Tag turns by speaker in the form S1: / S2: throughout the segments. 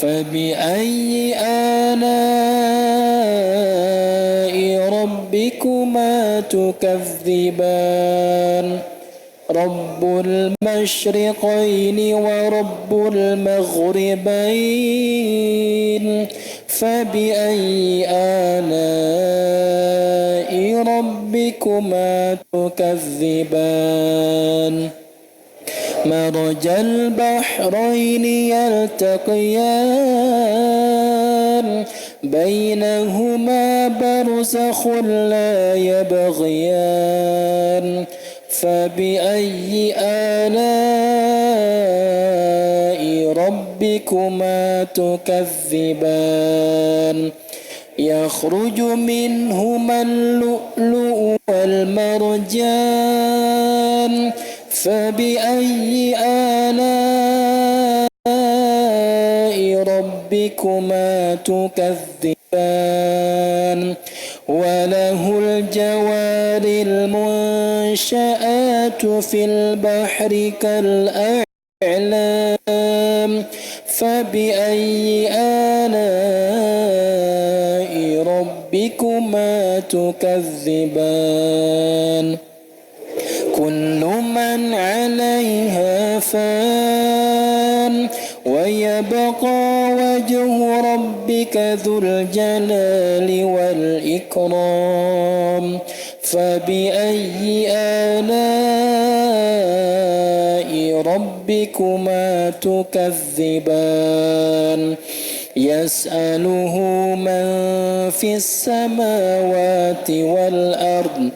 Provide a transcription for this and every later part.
S1: فبأي آلاء ربكما تكذبان رب المشرقين ورب المغربين فبأي آلاء ربكما تكذبان مرج البحرين يلتقيان بينهما برزخ لا يبغيان فبأي آلاء ربكما تكذبان يخرج منهما اللؤلؤ والمرجان فبأي آلاء ربكما تكذبان وله الجوار المنشآت في البحر كالأعلام فبأي آلاء ربكما تكذبان كل من عليها فان ويبقى وجه ربك ذو الجلال والإكرام فبأي آلاء ربكما تكذبان يسأله من في السماوات والأرض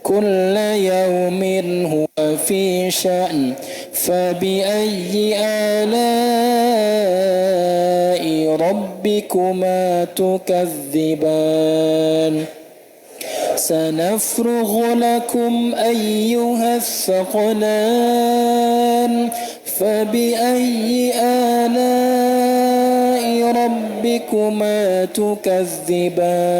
S1: كل يوم هو في شأن فبأي آلاء ربكما تكذبان سنفرغ لكم أيها الثقلان فبأي آلاء ربكما تكذبان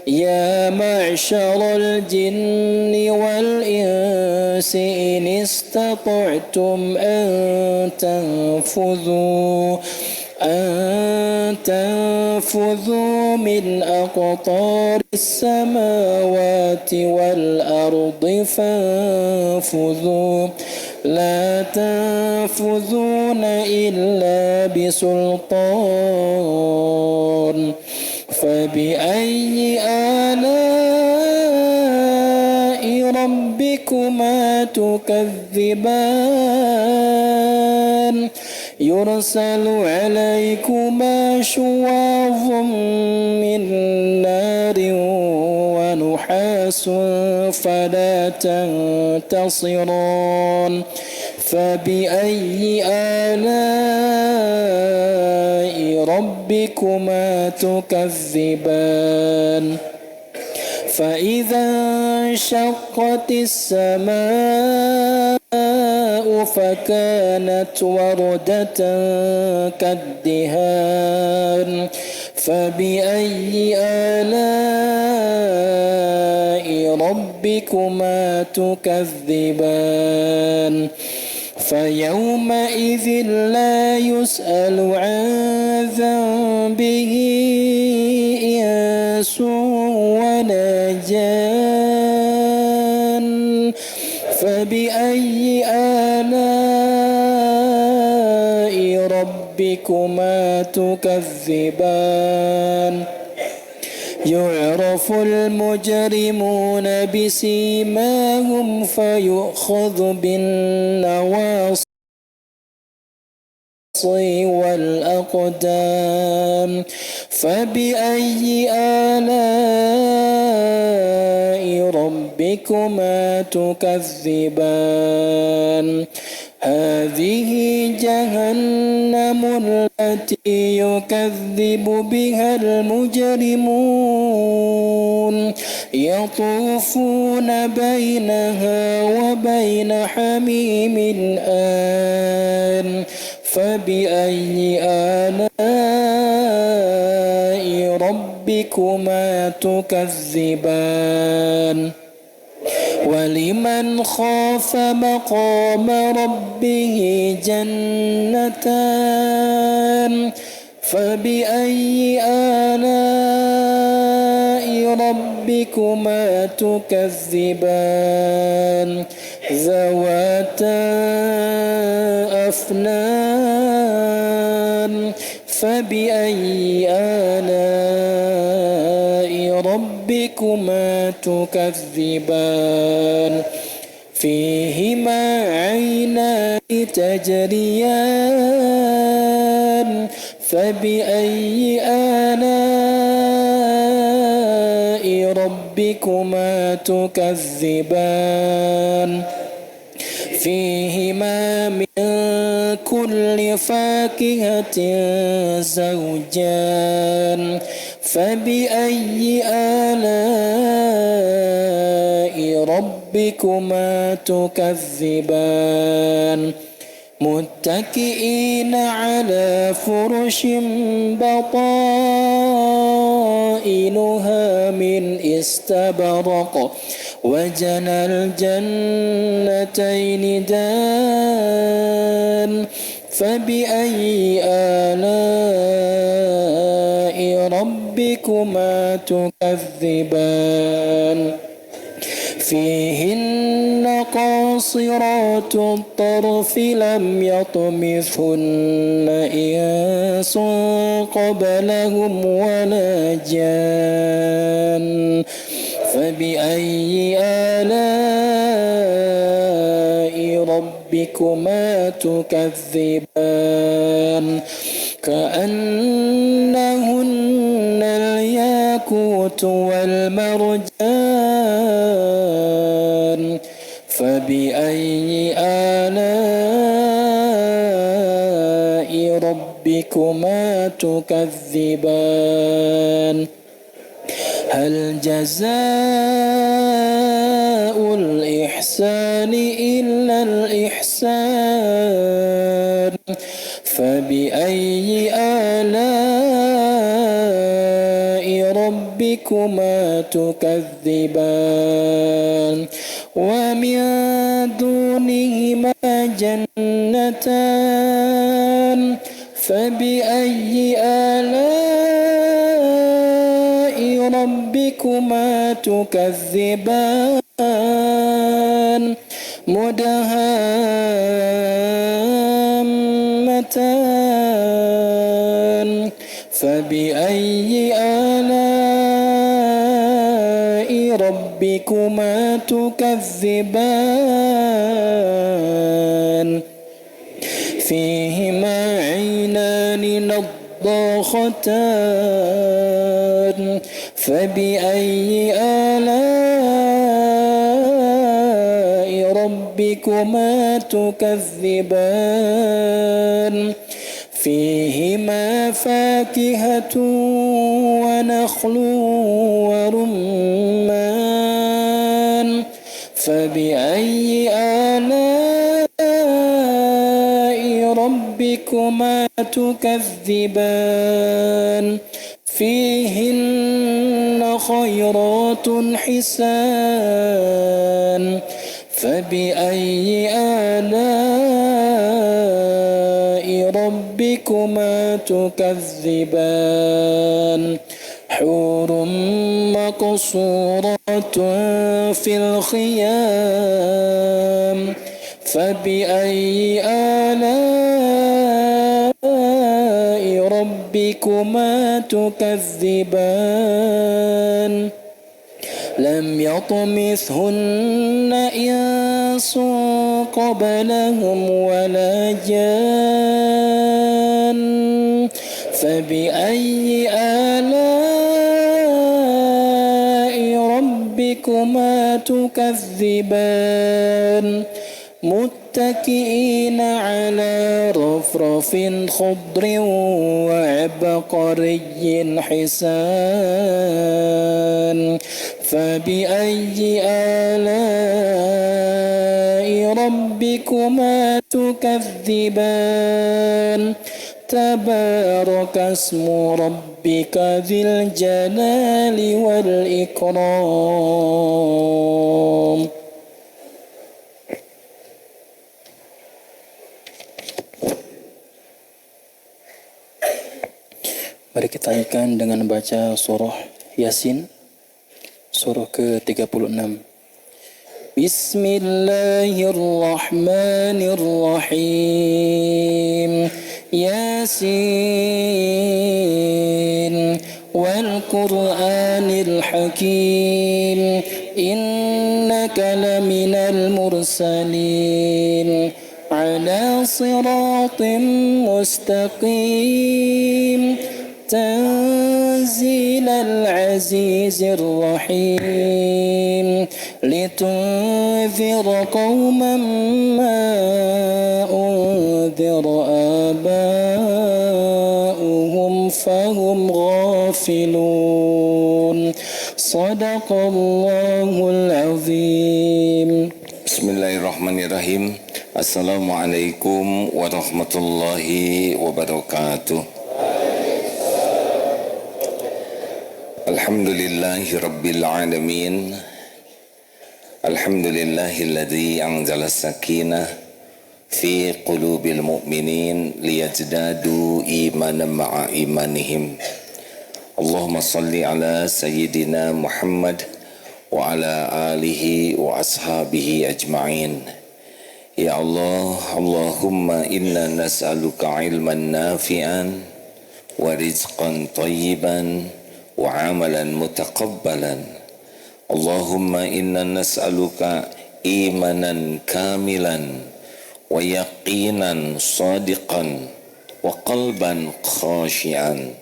S1: يا معشر الجن والإنس إن استطعتم أن تنفذوا من أقطار السماوات والأرض فانفذوا لا تنفذون إلا بسلطان فبأي آلاء ربكما تكذبان يرسل عليكما شواظ من نار ونحاس فلا تنتصران فبأي آلاء ربكما تكذبان فإذا انشقت السماء فكانت وردة كالدهان فبأي آلاء ربكما تكذبان فيومئذ لا يسأل عن ذنبه إنس ولا جان فبأي آلاء ربكما تكذبان يعرف المجرمون بسيماهم فيؤخذ بالنواصي والأقدام فبأي آلاء ربكما تكذبان هذه جهنم التي يكذب بها المجرمون يطوفون بينها وبين حميم آن فبأي آلاء ربكما تكذبان ولمن خاف مقام ربه جنتان فبأي آلاء ربكما تكذبان ذواتا أفنان فبأي آلاء ربكما تكذبان فيهما عينان تجريان فبأي آلاء ربكما تكذبان فيهما من كل فاكهة زوجان فبأي آلاء ربكما تكذبان متكئين على فرش بطائنها من استبرق وجنى الجنتين دان فبأي آلاء ربكما تكذبان فيهن قاصرات الطرف لم يطمثهن إنس قبلهم ولا جان فبأي آلاء ربكما تكذبان كأنهن الياقوت والمرجان فبأي آلاء ربكما تكذبان هل جزاء الإحسان إلا الإحسان فبأي آلاء ربكما تكذبان ومن دونهما جنتان فبأي آلاء ربكما تكذبان مدهامتان فبأي آلاء ربكما تكذبان فيهما عينان نضاختان فبأي آلاء ربكما تكذبان فيهما فاكهة ونخل ورمان فبأي آلاء ربكما تكذبان فيهن خيرات حسان فبأي آلاء ربكما تكذبان حور مقصورات في الخيام فبأي آلاء ربكما تكذبان لم يطمثهن إنس قبلهم ولا جان فبأي آلاء ربكما تكذبان متكئين على رفرف خضر وعبقري حسان فبأي آلاء ربكما تكذبان تبارك اسم ربك ذي الجلال والإكرام. Mari kita ikan dengan baca surah Yasin, surah ke-36. Bismillahirrahmanirrahim. Yasin wal Qur'anil Hakim. Innaka laminal mursalin ala siratim mustaqim. تنزيل العزيز الرحيم لتنذر قوما ما أنذر آباؤهم فهم غافلون صدق الله العظيم.
S2: Bismillahirrahmanirrahim. Assalamualaikum warahmatullahi wabarakatuh. Alhamdulillahi rabbil alamin. Alhamdulillahilladzi anzala sakinah fi qulubil mu'minin liyazdadu imanan ma'a imanihim. Allahumma salli ala sayyidina Muhammad wa ala alihi wa ashabihi ajma'in. Ya Allah, Allahumma inna nas'aluka ilman nafi'an wa rizqan tayyiban wa amalan mutaqabbalan. Allahumma inna nas'aluka imanan kamilan wa yaqinan sadiqan wa qalban khashian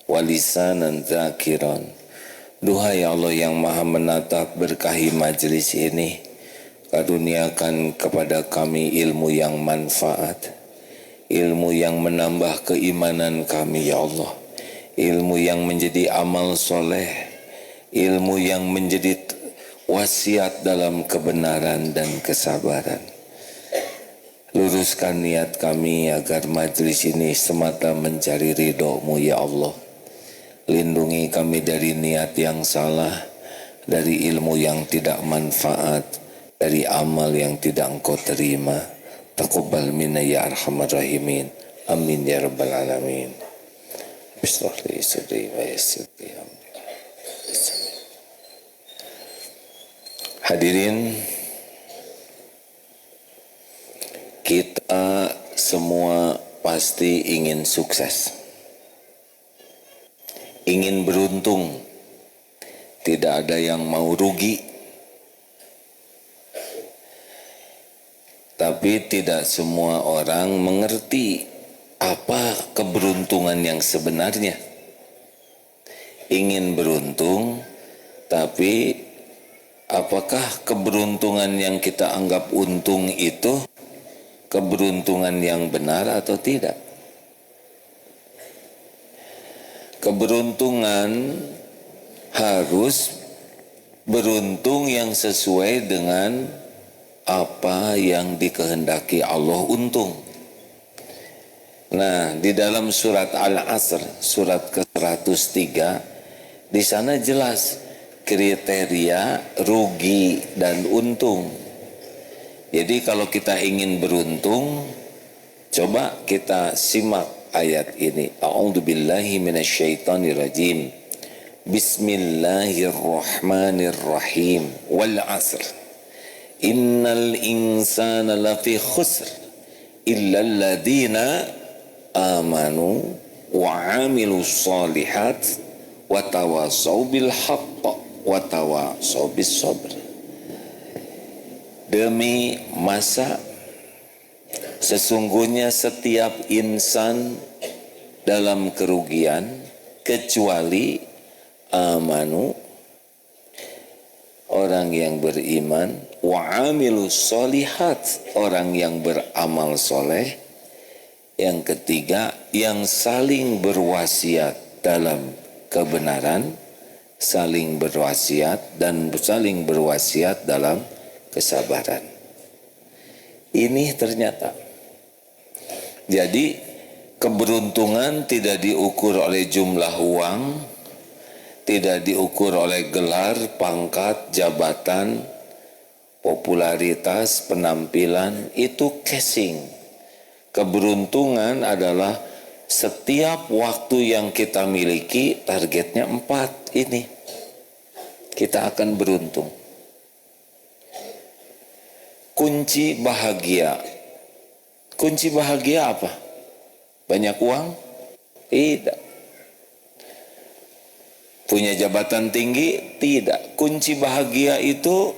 S2: wa lisanan dzakiran. Duhai Allah yang maha menatap, berkahi majlis ini, karuniakan kepada kami ilmu yang manfaat, ilmu yang menambah keimanan kami ya Allah, ilmu yang menjadi amal soleh, ilmu yang menjadi wasiat dalam kebenaran dan kesabaran. Luruskan niat kami agar majlis ini semata mencari ridho-Mu ya Allah. Lindungi kami dari niat yang salah, dari ilmu yang tidak manfaat, dari amal yang tidak Engkau terima. Taqabbal minna ya arhamar rahimin. Amin ya rabbal alamin. Bismillah sadri wa yassir li amri. Hadirin, kita semua pasti ingin sukses, ingin beruntung. Tidak ada yang mau rugi, tapi tidak semua orang mengerti apa keberuntungan yang sebenarnya. Ingin beruntung, tapi apakah keberuntungan yang kita anggap untung itu keberuntungan yang benar atau tidak? Keberuntungan harus beruntung yang sesuai dengan apa yang dikehendaki Allah untung. Nah, di dalam surat Al-Asr, surat ke-103, di sana jelas kriteria rugi dan untung. Jadi kalau kita ingin beruntung, coba kita simak ayat ini. A'udzubillahi minasyaitonirrajim. Bismillahirrahmanirrahim. Wal 'asr. Innal insana lafi khusr illa alladziina amanu wa 'amilus shalihat wa tawassaw bil haqq wa tawassaw bis sabr. Demi masa sesungguhnya setiap insan dalam kerugian kecuali amanu, orang yang beriman, wa 'amilus shalihat, orang yang beramal soleh. Yang ketiga, yang saling berwasiat dalam kebenaran, saling berwasiat dan saling berwasiat dalam kesabaran. Ini ternyata. Jadi keberuntungan tidak diukur oleh jumlah uang, tidak diukur oleh gelar, pangkat, jabatan, popularitas, penampilan, itu casing. Keberuntungan adalah Setiap waktu yang kita miliki targetnya 4 ini. Kita akan beruntung. Kunci bahagia. Kunci bahagia apa? Banyak uang? Tidak. Punya jabatan tinggi? Tidak. Kunci bahagia itu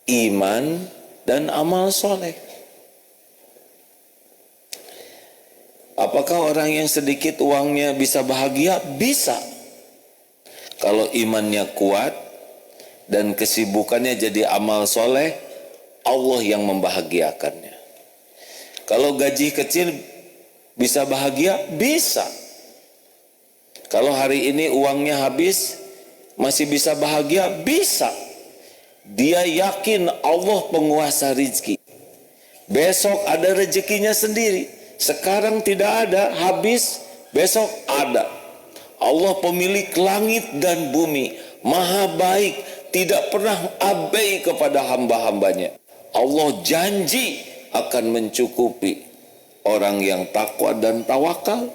S2: iman dan amal soleh. Apakah orang yang sedikit uangnya bisa bahagia? Bisa. Kalau imannya kuat dan kesibukannya jadi amal soleh, Allah yang membahagiakannya. Kalau gaji kecil bisa bahagia? Bisa. Kalau hari ini uangnya habis, masih bisa bahagia? Bisa. Dia yakin Allah penguasa rezeki. Besok ada rezekinya sendiri. Sekarang tidak ada, habis, besok ada. Allah pemilik langit dan bumi, maha baik, tidak pernah abai kepada hamba-hambanya. Allah janji akan mencukupi orang yang takwa dan tawakal.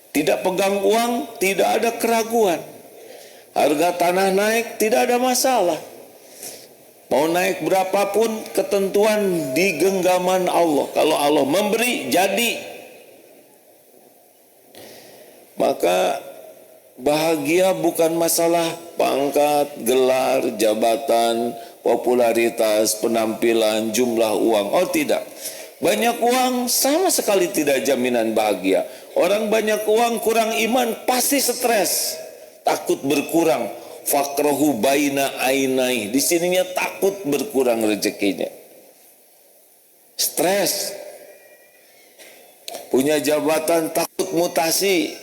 S2: Tidak pegang uang, tidak ada keraguan. Harga tanah naik, tidak ada masalah. Mau naik berapapun, ketentuan di genggaman Allah. Kalau Allah memberi, jadi. Maka bahagia bukan masalah pangkat, gelar, jabatan, popularitas, penampilan, jumlah uang. Oh tidak. Banyak uang sama sekali tidak jaminan bahagia. Orang banyak uang kurang iman pasti stres. Takut berkurang. Fakrohu baina ainai, di sininya takut berkurang rezekinya, stres. Punya jabatan takut mutasi,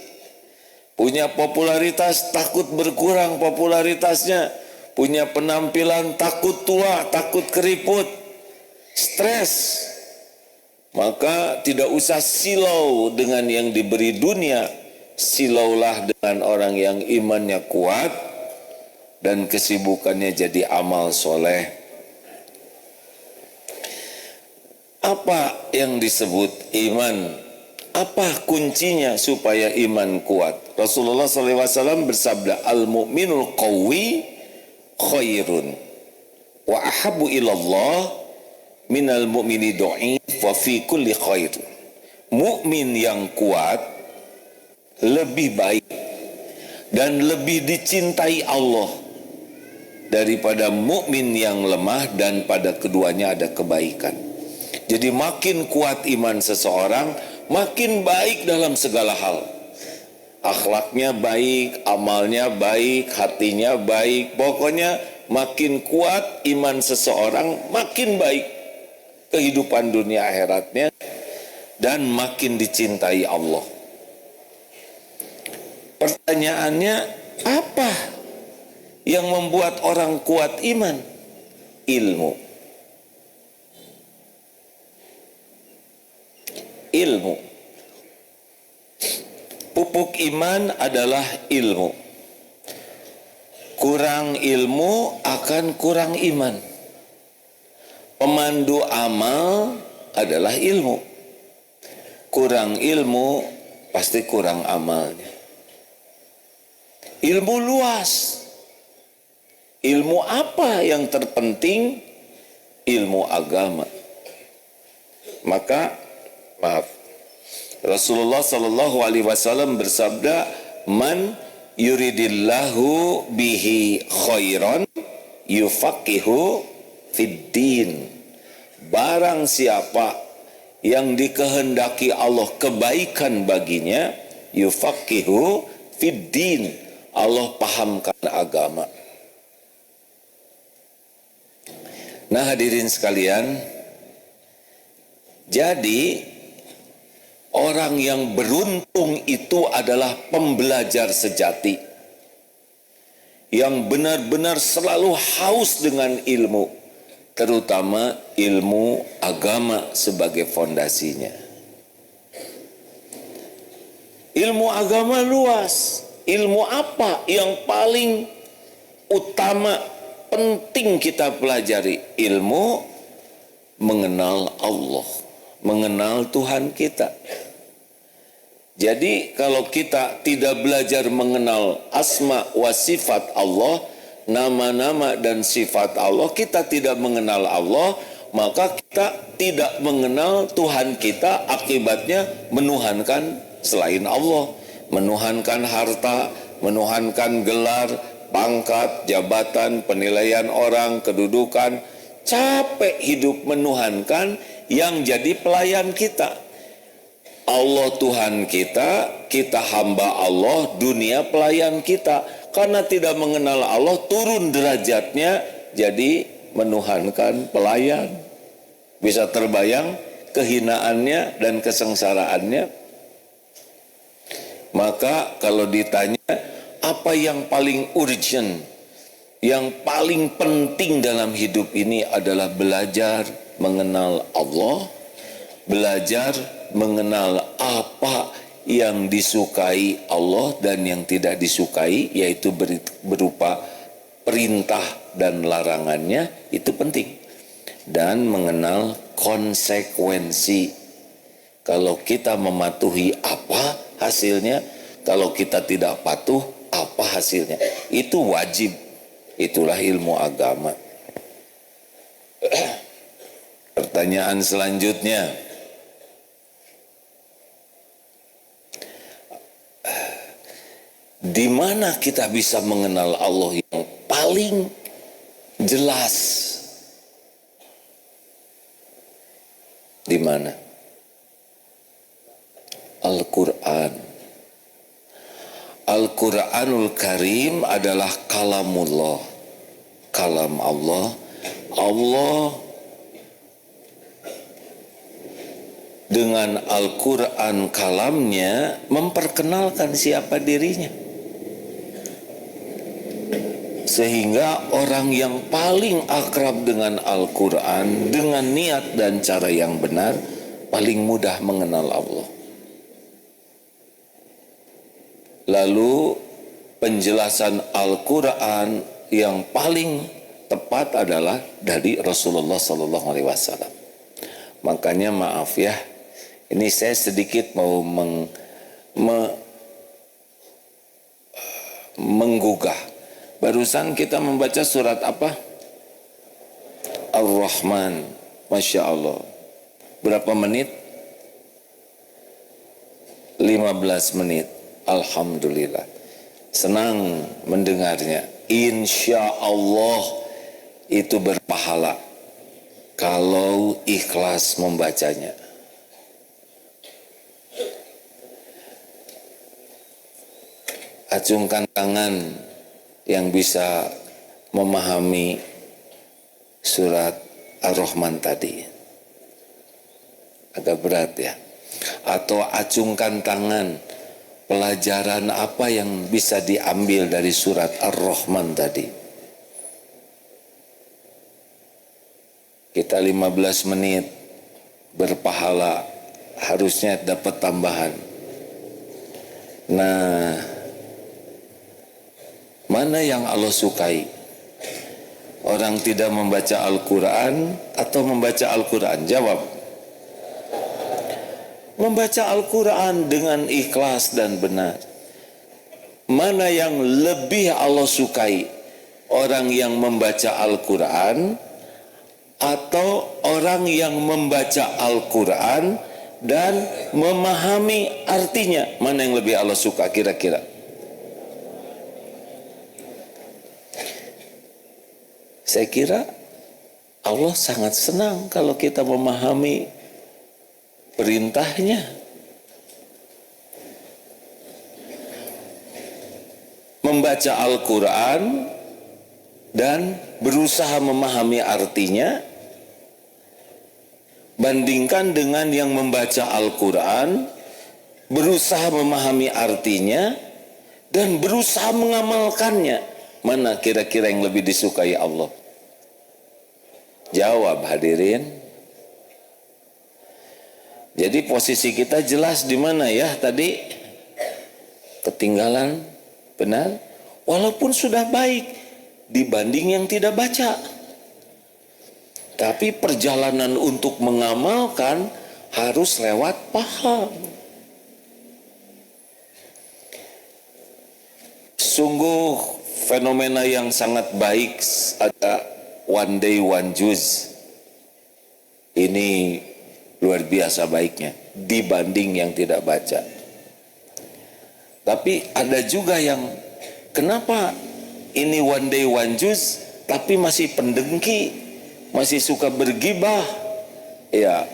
S2: punya popularitas takut berkurang popularitasnya, punya penampilan takut tua, takut keriput, stres. Maka tidak usah silau dengan yang diberi dunia, silaulah dengan orang yang imannya kuat dan kesibukannya jadi amal soleh. Apa yang disebut iman? Apa kuncinya supaya iman kuat? Rasulullah SAW bersabda, al-mu'minul qawi khairun wa ahabu ilallah minal mu'mini do'if wa fi kulli khair. Mukmin yang kuat lebih baik dan lebih dicintai Allah daripada mukmin yang lemah dan pada keduanya ada kebaikan. Jadi makin kuat iman seseorang, makin baik dalam segala hal. Akhlaknya baik, amalnya baik, hatinya baik. Pokoknya makin kuat iman seseorang, makin baik kehidupan dunia akhiratnya dan makin dicintai Allah. Pertanyaannya, apa yang membuat orang kuat iman? Ilmu. Ilmu. Pupuk iman adalah ilmu. Kurang ilmu akan kurang iman. Pemandu amal adalah ilmu. Kurang ilmu pasti kurang amalnya. Ilmu luas. Ilmu apa yang terpenting? Ilmu agama. Maka Rasulullah SAW bersabda, man yuridillahu bihi khairan yufaqihu fid din. Barang siapa yang dikehendaki Allah kebaikan baginya, yufaqihu fid din, Allah pahamkan agama. Nah hadirin sekalian, jadi orang yang beruntung itu adalah pembelajar sejati yang benar-benar selalu haus dengan ilmu, terutama ilmu agama sebagai fondasinya. Ilmu agama luas. Ilmu apa yang paling utama penting kita pelajari? Ilmu mengenal Allah, mengenal Tuhan kita. Jadi kalau kita tidak belajar mengenal asma wa sifat Allah, nama-nama dan sifat Allah, kita tidak mengenal Allah, maka kita tidak mengenal Tuhan kita, akibatnya menuhankan selain Allah, menuhankan harta, menuhankan gelar, pangkat, jabatan, penilaian orang, kedudukan. Capek hidup menuhankan yang jadi pelayan kita. Allah Tuhan kita, kita hamba Allah, dunia pelayan kita. Karena tidak mengenal Allah, turun derajatnya jadi menuhankan pelayan. Bisa terbayang kehinaannya dan kesengsaraannya. Maka kalau ditanya apa yang paling urgent, yang paling penting dalam hidup ini adalah belajar mengenal Allah, belajar mengenal apa yang disukai Allah dan yang tidak disukai, yaitu berupa perintah dan larangannya, itu penting. Dan mengenal konsekuensi. Kalau kita mematuhi apa hasilnya, kalau kita tidak patuh apa hasilnya. Itu wajib. Itulah ilmu agama. Pertanyaan selanjutnya, di mana kita bisa mengenal Allah yang paling jelas? Di mana? Al-Quran. Al-Quranul Karim adalah kalamullah, kalam Allah. Allah dengan Al-Quran kalamnya memperkenalkan siapa dirinya. Sehingga orang yang paling akrab dengan Al-Quran, dengan niat dan cara yang benar, paling mudah mengenal Allah. Lalu penjelasan Al-Quran yang paling tepat adalah dari Rasulullah SAW. Makanya maaf ya, ini saya sedikit mau menggugah. Barusan kita membaca surat apa? Ar-Rahman. Masya Allah. Berapa menit? 15 menit. Alhamdulillah. Senang mendengarnya. Insya Allah itu berpahala kalau ikhlas membacanya. Acungkan tangan yang bisa memahami surat Ar-Rahman tadi. Agak berat ya. Atau acungkan tangan, pelajaran apa yang bisa diambil dari surat Ar-Rahman tadi. Kita 15 menit berpahala, harusnya dapat tambahan. Nah, mana yang Allah sukai? Orang tidak membaca Al-Quran atau membaca Al-Quran? Jawab. Membaca Al-Quran dengan ikhlas dan benar. Mana yang lebih Allah sukai? Orang yang membaca Al-Quran atau orang yang membaca Al-Quran dan memahami artinya? Mana yang lebih Allah suka kira-kira? Saya kira Allah sangat senang kalau kita memahami perintahnya. Membaca Al-Quran dan berusaha memahami artinya, bandingkan dengan yang membaca Al-Quran, berusaha memahami artinya, dan berusaha mengamalkannya. Mana kira-kira yang lebih disukai Allah? Jawab hadirin. Jadi posisi kita jelas di mana ya tadi? Ketinggalan, benar? Walaupun sudah baik dibanding yang tidak baca. Tapi perjalanan untuk mengamalkan harus lewat paham. Sungguh fenomena yang sangat baik ada one day one juz. Ini luar biasa baiknya dibanding yang tidak baca. Tapi ada juga yang kenapa ini one day one juz tapi masih pendengki, masih suka bergibah. Ya,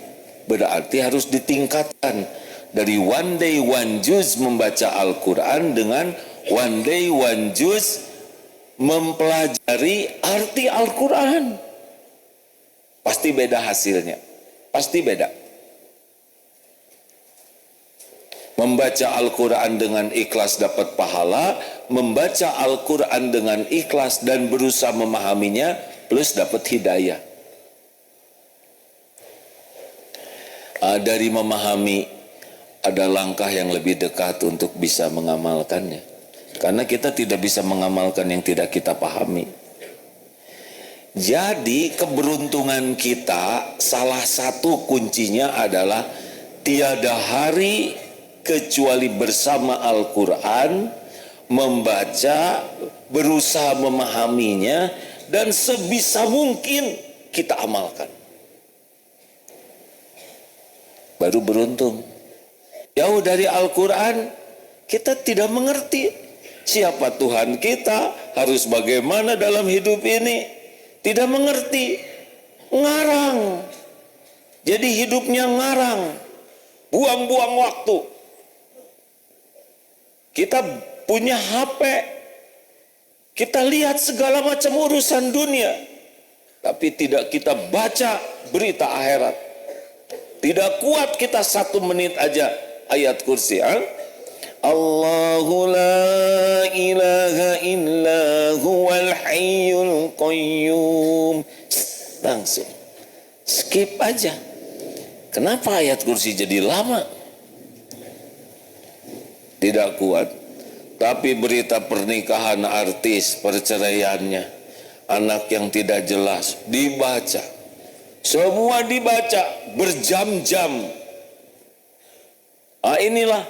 S2: berarti harus ditingkatkan dari one day one juz membaca Al-Quran dengan one day one juz mempelajari arti Al-Quran. Pasti beda hasilnya, pasti beda. Membaca Al-Quran dengan ikhlas dapat pahala, membaca Al-Quran dengan ikhlas dan berusaha memahaminya plus dapat hidayah. Dari memahami ada langkah yang lebih dekat untuk bisa mengamalkannya. Karena kita tidak bisa mengamalkan yang tidak kita pahami. Jadi keberuntungan kita salah satu kuncinya adalah tiada hari kecuali bersama Al-Quran, membaca, berusaha memahaminya, dan sebisa mungkin kita amalkan. Baru beruntung. Jauh dari Al-Quran, kita tidak mengerti siapa Tuhan kita, harus bagaimana dalam hidup ini. Tidak mengerti, ngarang. Jadi hidupnya ngarang, buang-buang waktu. Kita punya HP, kita lihat segala macam urusan dunia, tapi tidak kita baca berita akhirat. Tidak kuat kita 1 menit aja ayat kursi. Allahu la ilaha illa huwal hayyul qayyum. Langsung skip aja. Kenapa ayat kursi jadi lama? Tidak kuat. Tapi berita pernikahan artis, perceraiannya, anak yang tidak jelas dibaca. Semua dibaca berjam-jam. Inilah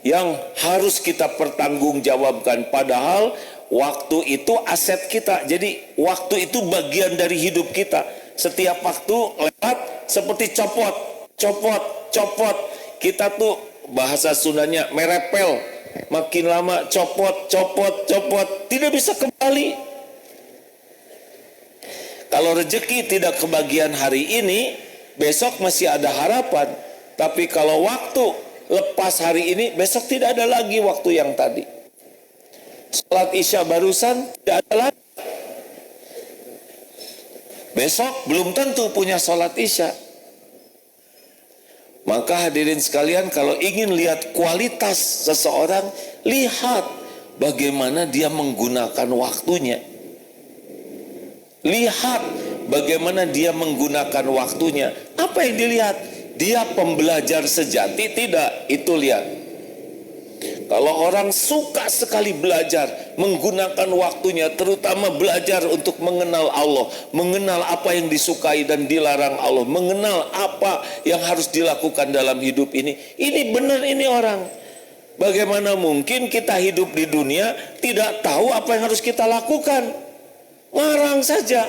S2: yang harus kita pertanggungjawabkan. Padahal waktu itu aset kita. Jadi waktu itu bagian dari hidup kita. Setiap waktu lewat seperti copot, copot, copot. Kita tuh bahasa Sundanya merepel. Makin lama copot, copot, copot. Tidak bisa kembali. Kalau rezeki tidak kebagian hari ini, besok masih ada harapan. Tapi kalau waktu lepas hari ini, besok tidak ada lagi waktu yang tadi. Salat Isya barusan tidak ada lagi. Besok belum tentu punya salat Isya. Maka hadirin sekalian, kalau ingin lihat kualitas seseorang, lihat bagaimana dia menggunakan waktunya. Lihat bagaimana dia menggunakan waktunya. Apa yang dilihat? Dia pembelajar sejati? Tidak. Itu lihat. Kalau orang suka sekali belajar, menggunakan waktunya, terutama belajar untuk mengenal Allah, mengenal apa yang disukai dan dilarang Allah, mengenal apa yang harus dilakukan dalam hidup ini. Ini benar ini orang. Bagaimana mungkin kita hidup di dunia tidak tahu apa yang harus kita lakukan? Ngarang saja,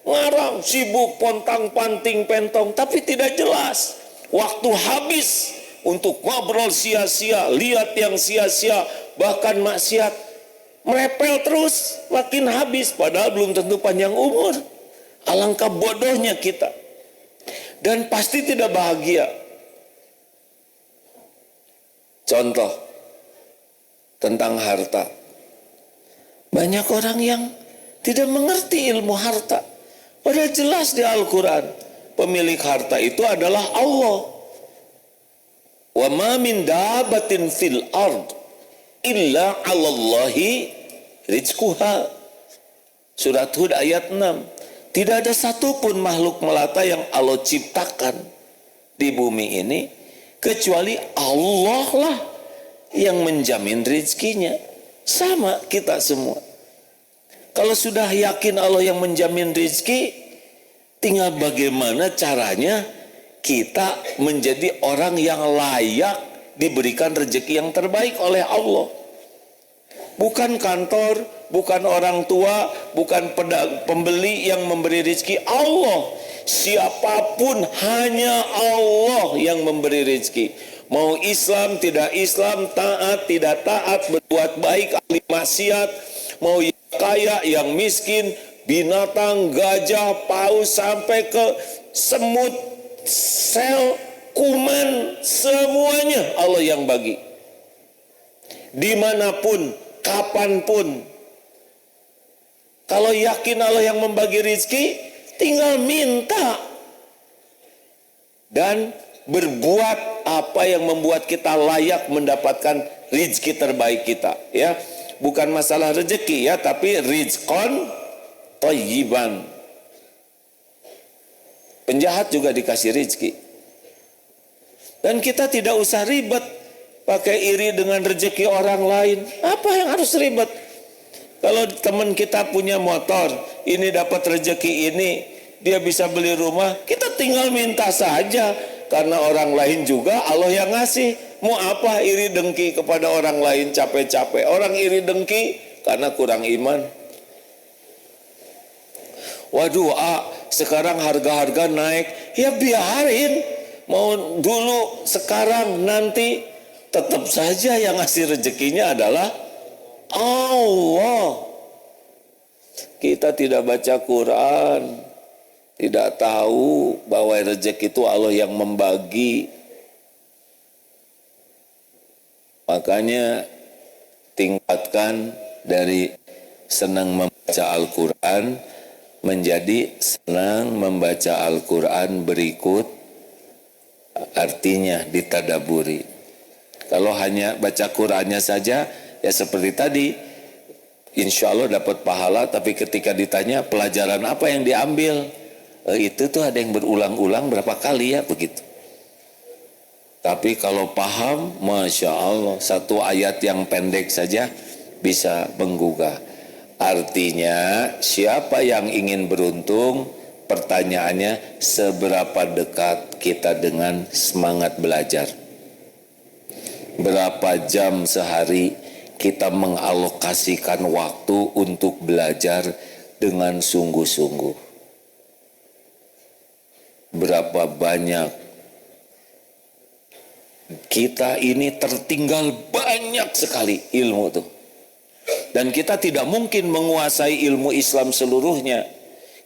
S2: ngarang, sibuk, pontang, panting, pentong, tapi tidak jelas. Waktu habis untuk ngobrol sia-sia, lihat yang sia-sia, bahkan maksiat, merepel terus, makin habis, padahal belum tentu panjang umur. Alangkah bodohnya kita, dan pasti tidak bahagia. Contoh tentang harta, banyak orang yang tidak mengerti ilmu harta. Padahal jelas di Al-Quran, pemilik harta itu adalah Allah. Wa ma min dabatin fil ard illa 'alallahi rizquha. Surat Hud ayat 6. Tidak ada satupun makhluk melata yang Allah ciptakan di bumi ini kecuali Allah lah yang menjamin rezekinya. Sama kita semua. Kalau sudah yakin Allah yang menjamin rezeki, tinggal bagaimana caranya kita menjadi orang yang layak diberikan rezeki yang terbaik oleh Allah. Bukan kantor, bukan orang tua, bukan pembeli yang memberi rezeki, Allah. Siapapun hanya Allah yang memberi rezeki. Mau Islam, tidak Islam, taat, tidak taat, berbuat baik, ahli maksiat, mau yang kaya, yang miskin, binatang, gajah, paus, sampai ke semut, sel, kuman, semuanya Allah yang bagi. Dimanapun, kapanpun. Kalau yakin Allah yang membagi rizki, tinggal minta dan berbuat apa yang membuat kita layak mendapatkan rizki terbaik kita, ya. Bukan masalah rezeki, ya, tapi rizqan thayyiban. Penjahat juga dikasih rizki. Dan kita tidak usah ribet pakai iri dengan rezeki orang lain. Apa yang harus ribet? Kalau teman kita punya motor, ini dapat rezeki ini, dia bisa beli rumah, kita tinggal minta saja. Karena orang lain juga Allah yang ngasih. Mau apa iri dengki kepada orang lain capek-capek? Orang iri dengki karena kurang iman. Waduh, sekarang harga-harga naik. Ya biarin. Mau dulu, sekarang, nanti, tetap saja yang ngasih rezekinya adalah Allah. Kita tidak baca Quran, tidak tahu bahwa rezeki itu Allah yang membagi. Makanya tingkatkan dari senang membaca Al-Quran menjadi senang membaca Al-Quran berikut artinya ditadaburi. Kalau hanya baca Qurannya saja, ya seperti tadi, insya Allah dapat pahala, tapi ketika ditanya pelajaran apa yang diambil, itu tuh ada yang berulang-ulang berapa kali, ya begitu. Tapi kalau paham, Masya Allah, satu ayat yang pendek saja bisa menggugah. Artinya siapa yang ingin beruntung, pertanyaannya seberapa dekat kita dengan semangat belajar. Berapa jam sehari kita mengalokasikan waktu untuk belajar dengan sungguh-sungguh. Berapa banyak kita ini tertinggal banyak sekali ilmu tuh. Dan kita tidak mungkin menguasai ilmu Islam seluruhnya.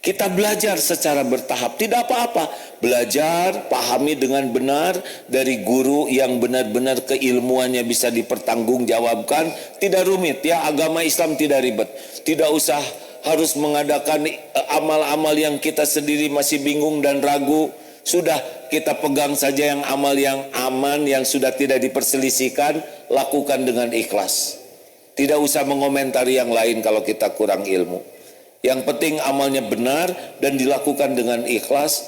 S2: Kita belajar secara bertahap, tidak apa-apa. Belajar, pahami dengan benar dari guru yang benar-benar keilmuannya bisa dipertanggungjawabkan. Tidak rumit, ya, agama Islam tidak ribet. Tidak usah harus mengadakan amal-amal yang kita sendiri masih bingung dan ragu. Sudah, kita pegang saja yang amal yang aman, yang sudah tidak diperselisihkan, lakukan dengan ikhlas. Tidak usah mengomentari yang lain kalau kita kurang ilmu. Yang penting amalnya benar dan dilakukan dengan ikhlas.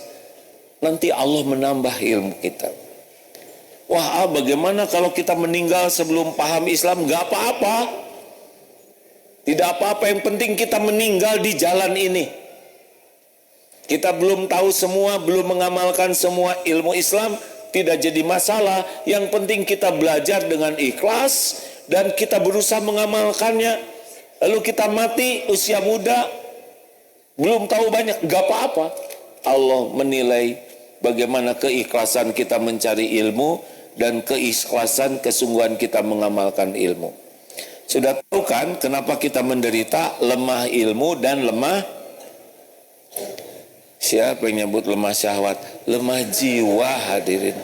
S2: Nanti Allah menambah ilmu kita. Wah, bagaimana kalau kita meninggal sebelum paham Islam? Gak apa-apa. Tidak apa-apa, yang penting kita meninggal di jalan ini. Kita belum tahu semua, belum mengamalkan semua ilmu Islam, tidak jadi masalah. Yang penting kita belajar dengan ikhlas dan kita berusaha mengamalkannya. Lalu kita mati usia muda, belum tahu banyak, gak apa-apa. Allah menilai bagaimana keikhlasan kita mencari ilmu dan keikhlasan kesungguhan kita mengamalkan ilmu. Sudah tahu kan kenapa kita menderita lemah ilmu dan lemah, siapa yang nyebut lemah syahwat? Lemah jiwa, hadirin.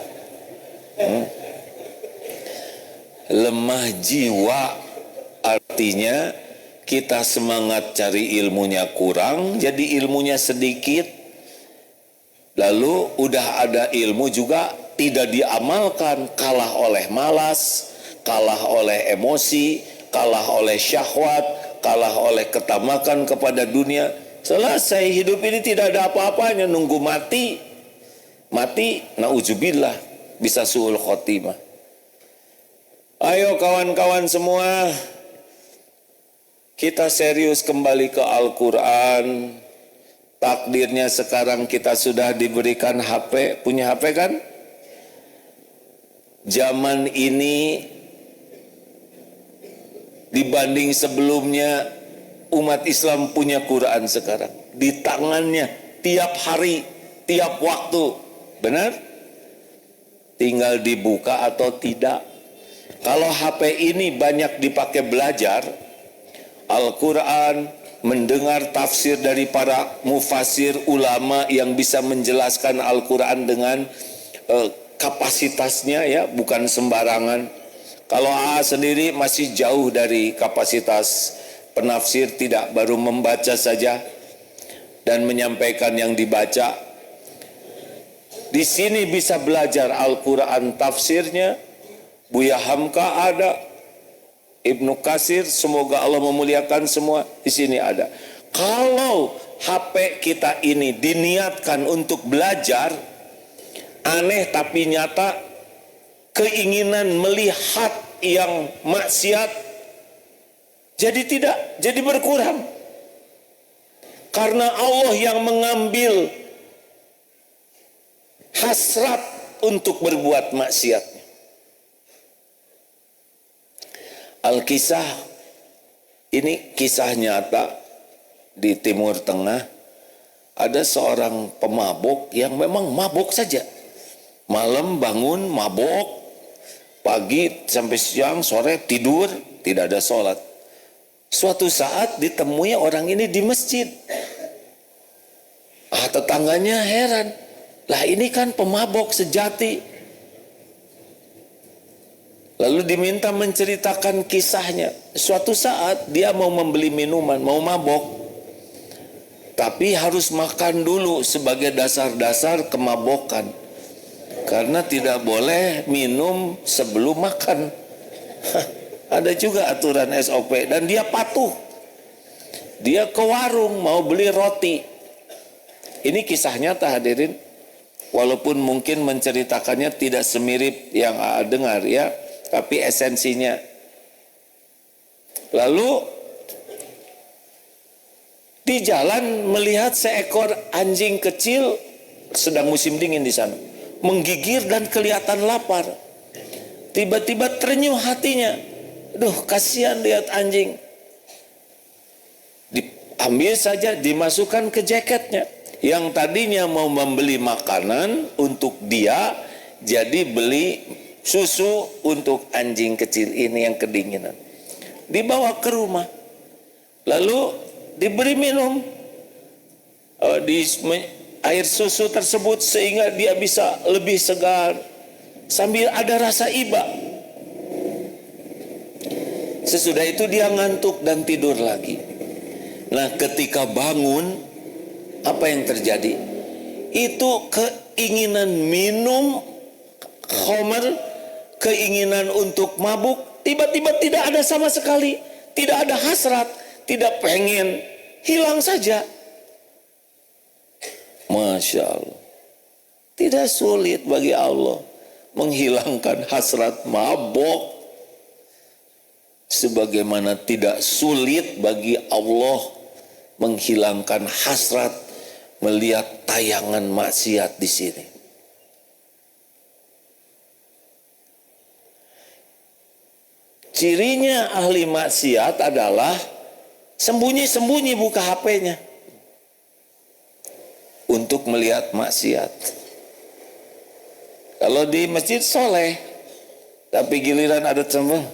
S2: Lemah jiwa artinya kita semangat cari ilmunya kurang, jadi ilmunya sedikit. Lalu udah ada ilmu juga tidak diamalkan, kalah oleh malas, kalah oleh emosi, kalah oleh syahwat, kalah oleh ketamakan kepada dunia. Selesai hidup ini tidak ada apa-apanya, nunggu mati. Mati, na'udzubillah, bisa su'ul khotimah. Ayo kawan-kawan semua, kita serius kembali ke Al-Quran. Takdirnya sekarang kita sudah diberikan HP, punya HP kan? Zaman ini dibanding sebelumnya. Umat Islam punya Quran sekarang di tangannya tiap hari, tiap waktu. Benar? Tinggal dibuka atau tidak. Kalau HP ini banyak dipakai belajar Al-Quran, mendengar tafsir dari para mufasir ulama yang bisa menjelaskan Al-Quran dengan kapasitasnya, ya, bukan sembarangan. Kalau A sendiri masih jauh dari kapasitas penafsir, tidak, baru membaca saja dan menyampaikan yang dibaca. Di sini bisa belajar Al-Quran tafsirnya. Buya Hamka ada, Ibnu Katsir, semoga Allah memuliakan semua, di sini ada. Kalau HP kita ini diniatkan untuk belajar, aneh tapi nyata, keinginan melihat yang maksiat jadi berkurang. Karena Allah yang mengambil hasrat untuk berbuat maksiat. Al-Kisah ini kisah nyata di Timur Tengah. Ada seorang pemabuk yang memang mabuk saja. Malam bangun mabuk, pagi sampai siang, sore tidur, tidak ada sholat. Suatu saat ditemui orang ini di masjid. Tetangganya heran, lah ini kan pemabuk sejati. Lalu diminta menceritakan kisahnya. Suatu saat dia mau membeli minuman, mau mabok, tapi harus makan dulu sebagai dasar-dasar kemabokan. Karena tidak boleh minum sebelum makan. Ada juga aturan SOP dan dia patuh. Dia ke warung mau beli roti. Ini kisah nyata, hadirin. Walaupun mungkin menceritakannya tidak semirip yang dengar, ya, tapi esensinya. Lalu di jalan melihat seekor anjing kecil, sedang musim dingin di sana, menggigir dan kelihatan lapar. Tiba-tiba terenyuh hatinya, duh kasihan lihat anjing. Diambil saja, dimasukkan ke jaketnya. Yang tadinya mau membeli makanan untuk dia, jadi beli susu untuk anjing kecil ini yang kedinginan. Dibawa ke rumah, lalu diberi minum di air susu tersebut sehingga dia bisa lebih segar sambil ada rasa iba. Sesudah itu dia ngantuk dan tidur lagi. Nah, ketika bangun, apa yang terjadi? Itu keinginan minum khamar, keinginan untuk mabuk, tiba-tiba tidak ada sama sekali. Tidak ada hasrat, tidak pengen, hilang saja. Masya Allah. Tidak sulit bagi Allah menghilangkan hasrat mabuk, sebagaimana tidak sulit bagi Allah menghilangkan hasrat melihat tayangan maksiat di sini. Cirinya ahli maksiat adalah sembunyi-sembunyi buka HP-nya untuk melihat maksiat. Kalau di masjid soleh, tapi giliran ada teman,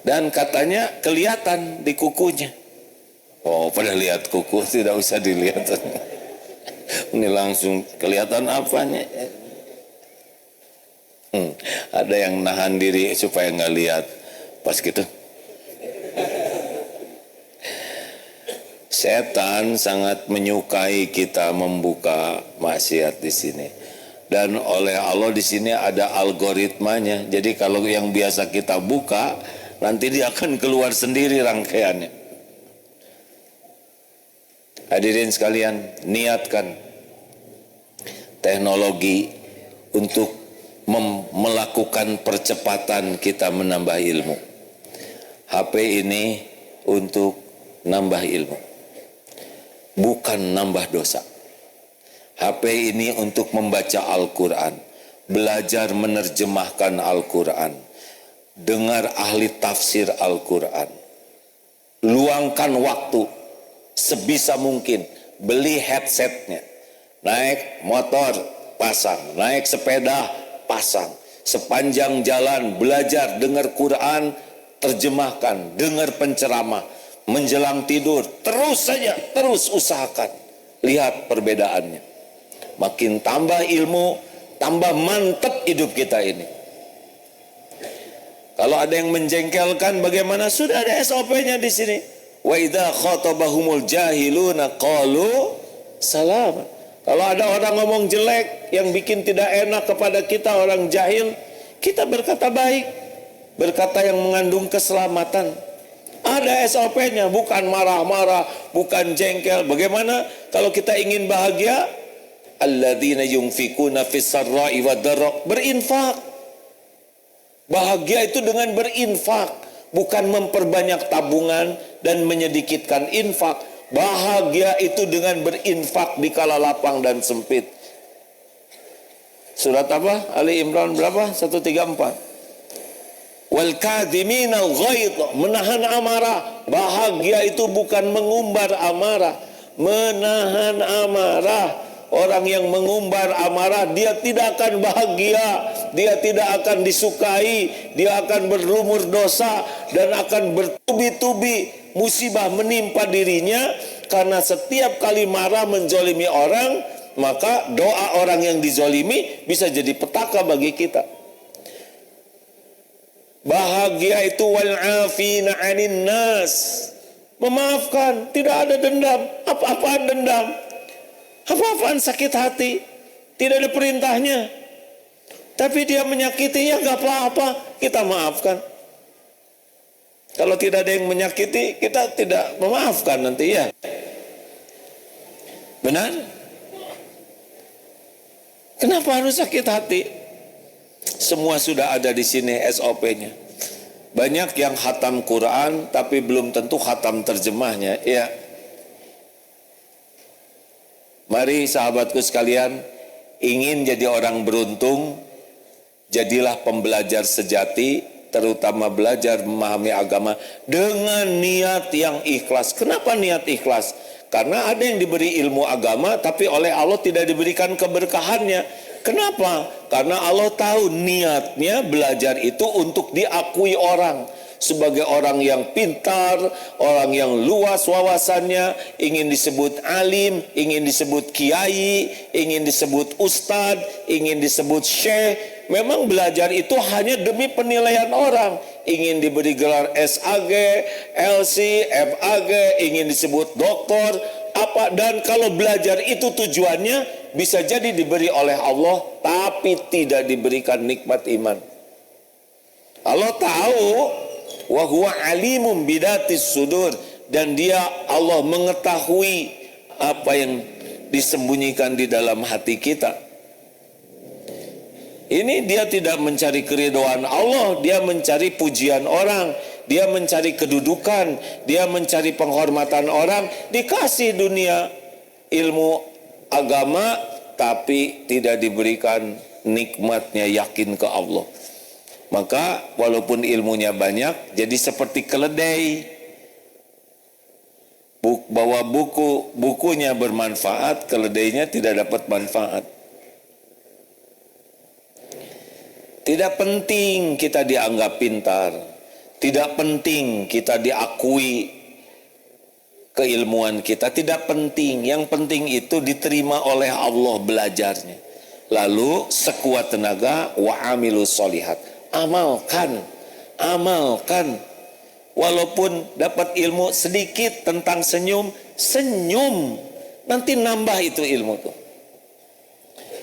S2: dan katanya kelihatan di kukunya. Oh, pada lihat kuku, tidak usah dilihat. Ini langsung kelihatan apanya. Ada yang nahan diri supaya nggak lihat, pas gitu. Setan sangat menyukai kita membuka maksiat di sini. Dan oleh Allah di sini ada algoritmanya. Jadi kalau yang biasa kita buka, nanti dia akan keluar sendiri rangkaiannya. Hadirin sekalian, niatkan teknologi untuk melakukan percepatan kita menambah ilmu. HP ini untuk nambah ilmu, bukan nambah dosa. HP ini untuk membaca Al-Quran, belajar menerjemahkan Al-Quran, dengar ahli tafsir Al-Quran, luangkan waktu sebisa mungkin, beli headsetnya, naik motor pasang, naik sepeda pasang, sepanjang jalan belajar, dengar Quran, terjemahkan, dengar penceramah, menjelang tidur, terus saja, terus usahakan. Lihat perbedaannya. Makin tambah ilmu, tambah mantap hidup kita ini. Kalau ada yang menjengkelkan bagaimana? Sudah ada SOP-nya di sini. Wa idza khatabahumul jahiluna qalu salam. Kalau ada orang ngomong jelek yang bikin tidak enak kepada kita, orang jahil, kita berkata baik, berkata yang mengandung keselamatan. Ada SOP-nya, bukan marah-marah, bukan jengkel. Bagaimana kalau kita ingin bahagia? Alladzina yunfikuna fis sarra'i wad dharra, berinfak. Bahagia itu dengan berinfak, bukan memperbanyak tabungan dan menyedikitkan infak. Bahagia itu dengan berinfak di kala lapang dan sempit. Surat apa? Ali Imran berapa? 134. Wal kadhiminal ghaidh, menahan amarah. Bahagia itu bukan mengumbar amarah, menahan amarah. Orang yang mengumbar amarah, dia tidak akan bahagia, dia tidak akan disukai, dia akan berlumur dosa dan akan bertubi-tubi musibah menimpa dirinya. Karena setiap kali marah menzolimi orang, maka doa orang yang dizolimi bisa jadi petaka bagi kita. Bahagia itu wal afina 'anin nas, memaafkan, tidak ada dendam. Apa-apaan dendam, apa-apaan sakit hati, tidak ada perintahnya, tapi dia menyakitinya, gak apa-apa, kita maafkan. Kalau tidak ada yang menyakiti, kita tidak memaafkan nanti, ya benar? Kenapa harus sakit hati? Semua sudah ada di sini SOP-nya. Banyak yang khatam Quran tapi belum tentu khatam terjemahnya. Ya. Mari sahabatku sekalian, ingin jadi orang beruntung, jadilah pembelajar sejati, terutama belajar memahami agama dengan niat yang ikhlas. Kenapa niat ikhlas? Karena ada yang diberi ilmu agama tapi oleh Allah tidak diberikan keberkahannya. Kenapa? Karena Allah tahu niatnya belajar itu untuk diakui orang sebagai orang yang pintar, orang yang luas wawasannya, ingin disebut alim, ingin disebut kiai, ingin disebut ustad, ingin disebut syekh. Memang belajar itu hanya demi penilaian orang, ingin diberi gelar SAG, LC, FAG, ingin disebut doktor, apa. Dan kalau belajar itu tujuannya bisa jadi diberi oleh Allah tapi tidak diberikan nikmat iman. Allah tahu wa huwa alimum bidatis sudur, dan dia Allah mengetahui apa yang disembunyikan di dalam hati kita. Ini dia tidak mencari keridhaan Allah, dia mencari pujian orang, dia mencari kedudukan, dia mencari penghormatan orang. Dikasih dunia ilmu agama tapi tidak diberikan nikmatnya yakin ke Allah. Maka walaupun ilmunya banyak, jadi seperti keledai. Bawa bukunya bermanfaat, keledainya tidak dapat manfaat. Tidak penting kita dianggap pintar, tidak penting kita diakui keilmuan kita, tidak penting. Yang penting itu diterima oleh Allah belajarnya. Lalu sekuat tenaga wa amilus solihat, amalkan. Walaupun dapat ilmu sedikit tentang senyum, nanti nambah itu ilmu tuh.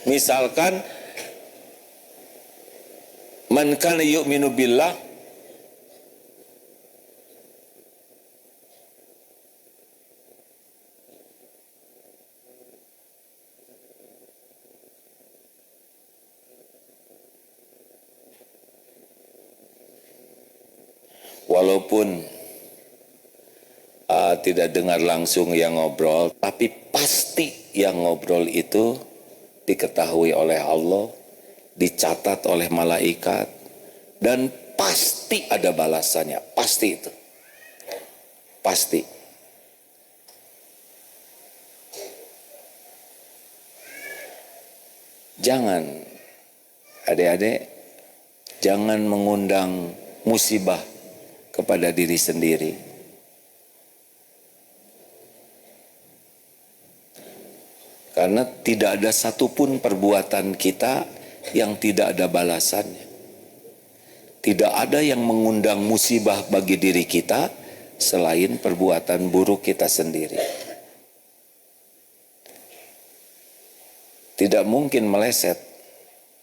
S2: Misalkan man kana yu'minu billah walaupun tidak dengar langsung yang ngobrol, tapi pasti yang ngobrol itu diketahui oleh Allah, dicatat oleh malaikat, dan pasti ada balasannya. Pasti itu. Pasti. Jangan, adik-adik, jangan mengundang musibah kepada diri sendiri. Karena tidak ada satupun perbuatan kita yang tidak ada balasannya. Tidak ada yang mengundang musibah bagi diri kita selain perbuatan buruk kita sendiri. Tidak mungkin meleset.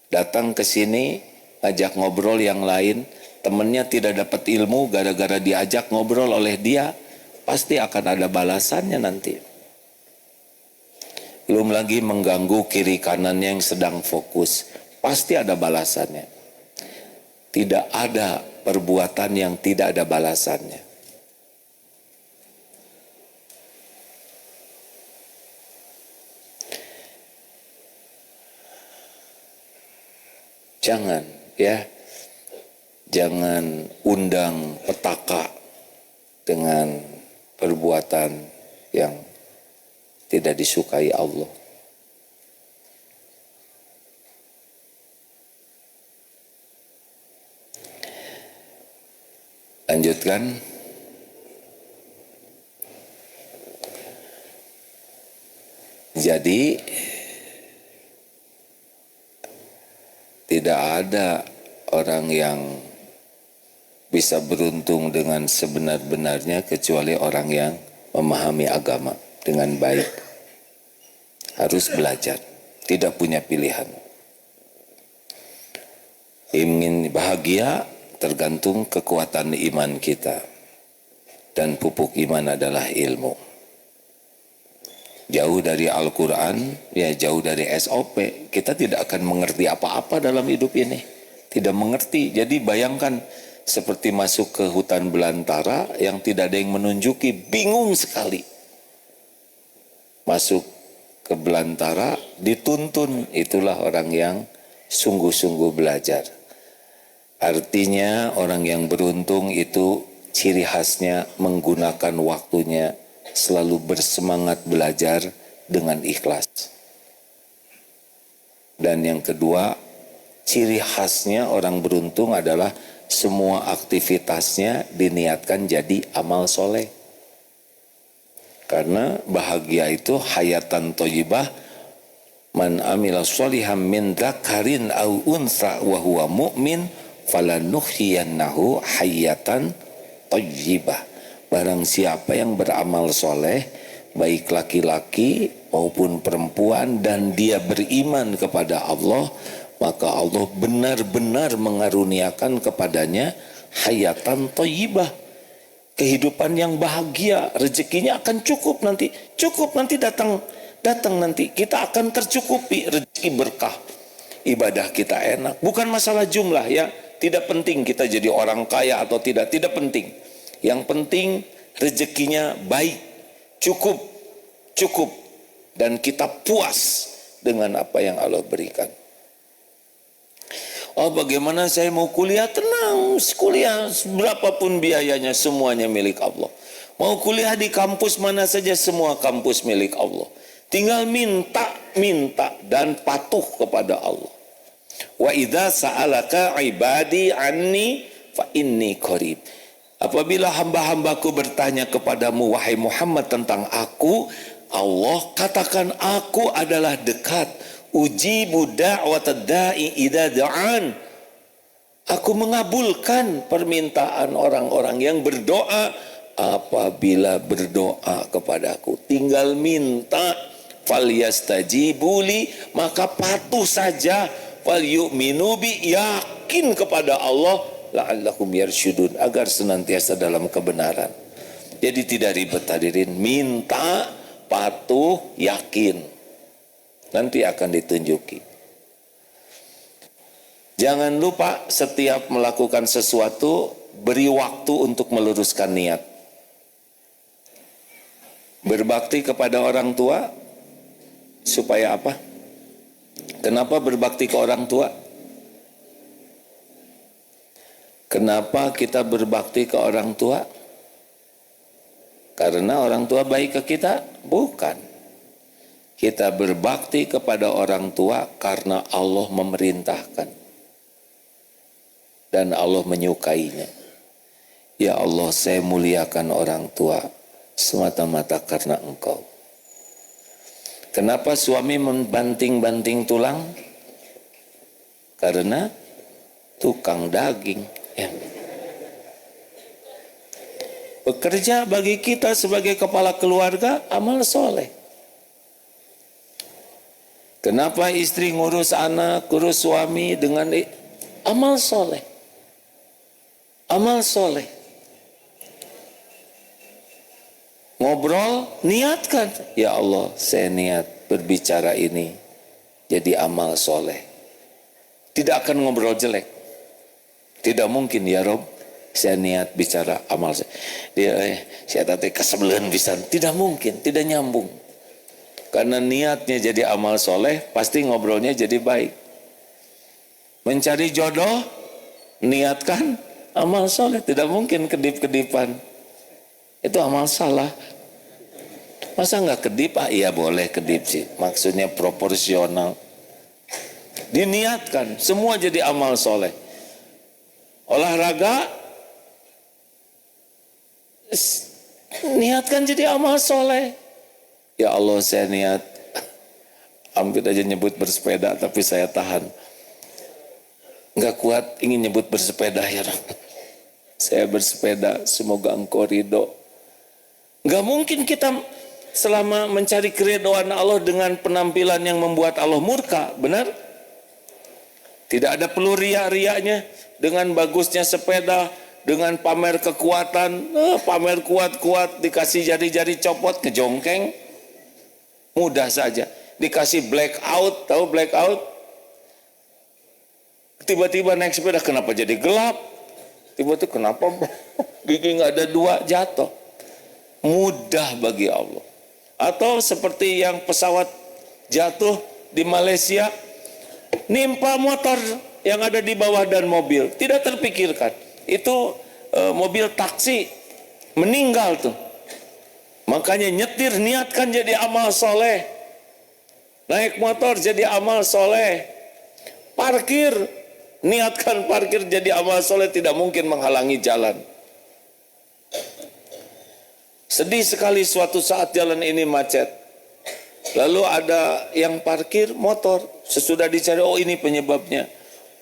S2: Datang ke sini, ngajak ngobrol yang lain, temannya tidak dapat ilmu gara-gara diajak ngobrol oleh dia, pasti akan ada balasannya nanti. Belum lagi mengganggu kiri kanannya yang sedang fokus, pasti ada balasannya. Tidak ada perbuatan yang tidak ada balasannya. Jangan, ya, jangan undang petaka dengan perbuatan yang tidak disukai Allah. Lanjutkan. Jadi tidak ada orang yang bisa beruntung dengan sebenar-benarnya kecuali orang yang memahami agama dengan baik. Harus belajar, tidak punya pilihan. Ingin bahagia tergantung kekuatan iman kita, dan pupuk iman adalah ilmu. Jauh dari Al-Quran, ya jauh dari SOP, kita tidak akan mengerti apa-apa dalam hidup ini. Tidak mengerti. Jadi bayangkan seperti masuk ke hutan belantara yang tidak ada yang menunjuki, bingung sekali. Masuk ke belantara, dituntun, itulah orang yang sungguh-sungguh belajar. Artinya orang yang beruntung itu ciri khasnya menggunakan waktunya, selalu bersemangat belajar dengan ikhlas. Dan yang kedua, ciri khasnya orang beruntung adalah semua aktivitasnya diniatkan jadi amal soleh. Karena bahagia itu hayatan thayyibah, man amila sholihan min dzakarin au unsa wa huwa mu'min falanuhyiyannahu hayatan thayyibah. Barang siapa yang beramal soleh, baik laki-laki maupun perempuan, dan dia beriman kepada Allah, maka Allah benar-benar mengaruniakan kepadanya hayatan thayyibah, kehidupan yang bahagia. Rezekinya akan cukup nanti, datang nanti, kita akan tercukupi rezeki berkah. Ibadah kita enak, bukan masalah jumlah ya, tidak penting kita jadi orang kaya atau tidak penting. Yang penting rezekinya baik, cukup, dan kita puas dengan apa yang Allah berikan. Oh, bagaimana saya mau kuliah? Tenang, kuliah berapapun biayanya semuanya milik Allah. Mau kuliah di kampus mana saja, semua kampus milik Allah. Tinggal minta dan patuh kepada Allah. Wa idza sa'alaka ibadi anni fa inni qarib. Apabila hamba-hambaku bertanya kepadamu wahai Muhammad tentang aku, Allah katakan aku adalah dekat. Ujibu da'watad da'i idza da'an. Aku mengabulkan permintaan orang-orang yang berdoa apabila berdoa kepadaku. Tinggal minta. Falyastajibuli, maka patuh saja. Falyu'minu bi, yakin kepada Allah, la'allahum yarsyudun, agar senantiasa dalam kebenaran. Jadi tidak ribet hadirin, minta, patuh, yakin, nanti akan ditunjuki. Jangan lupa setiap melakukan sesuatu beri waktu untuk meluruskan niat. Berbakti kepada orang tua supaya apa? Kenapa berbakti ke orang tua? Kenapa kita berbakti ke orang tua? Karena orang tua baik ke kita? Bukan. Kita berbakti kepada orang tua karena Allah memerintahkan. Dan Allah menyukainya. Ya Allah, saya muliakan orang tua semata-mata karena Engkau. Kenapa suami membanting-banting tulang? Karena tukang daging. Ya. Bekerja bagi kita sebagai kepala keluarga, amal soleh. Kenapa istri ngurus anak, ngurus suami dengan amal soleh. Amal soleh. Ngobrol, niatkan. Ya Allah, saya niat berbicara ini jadi amal soleh. Tidak akan ngobrol jelek. Tidak mungkin ya Rob, saya niat bicara amal soleh. Saya tadi kesebelahan bisa. Tidak mungkin, tidak nyambung. Karena niatnya jadi amal soleh, pasti ngobrolnya jadi baik. Mencari jodoh, niatkan amal soleh. Tidak mungkin kedip-kedipan. Itu amal salah. Masa nggak kedip? Iya boleh kedip sih. Maksudnya proporsional. Diniatkan. Semua jadi amal soleh. Olahraga. Niatkan jadi amal soleh. Ya Allah, saya niat. Hampir aja nyebut bersepeda, tapi saya tahan. Nggak kuat ingin nyebut bersepeda ya. Saya bersepeda. Semoga Engkau ridho. Nggak mungkin kita selama mencari keridhaan Allah dengan penampilan yang membuat Allah murka, benar? Tidak ada perlu riak-riaknya dengan bagusnya sepeda, dengan pamer kekuatan, pamer kuat-kuat, dikasih jari-jari copot, ngejongkeng, mudah saja. Dikasih blackout, tahu blackout? Tiba-tiba naik sepeda, kenapa jadi gelap? Tiba-tiba kenapa gigi nggak ada dua, jatuh. Mudah bagi Allah. Atau seperti yang pesawat jatuh di Malaysia, nimpa motor yang ada di bawah dan mobil, tidak terpikirkan. Itu mobil taksi meninggal tuh. Makanya nyetir niatkan jadi amal soleh. Naik motor jadi amal soleh. Parkir, niatkan parkir jadi amal soleh, tidak mungkin menghalangi jalan. Sedih sekali suatu saat jalan ini macet. Lalu ada yang parkir motor. Sesudah dicari, oh ini penyebabnya.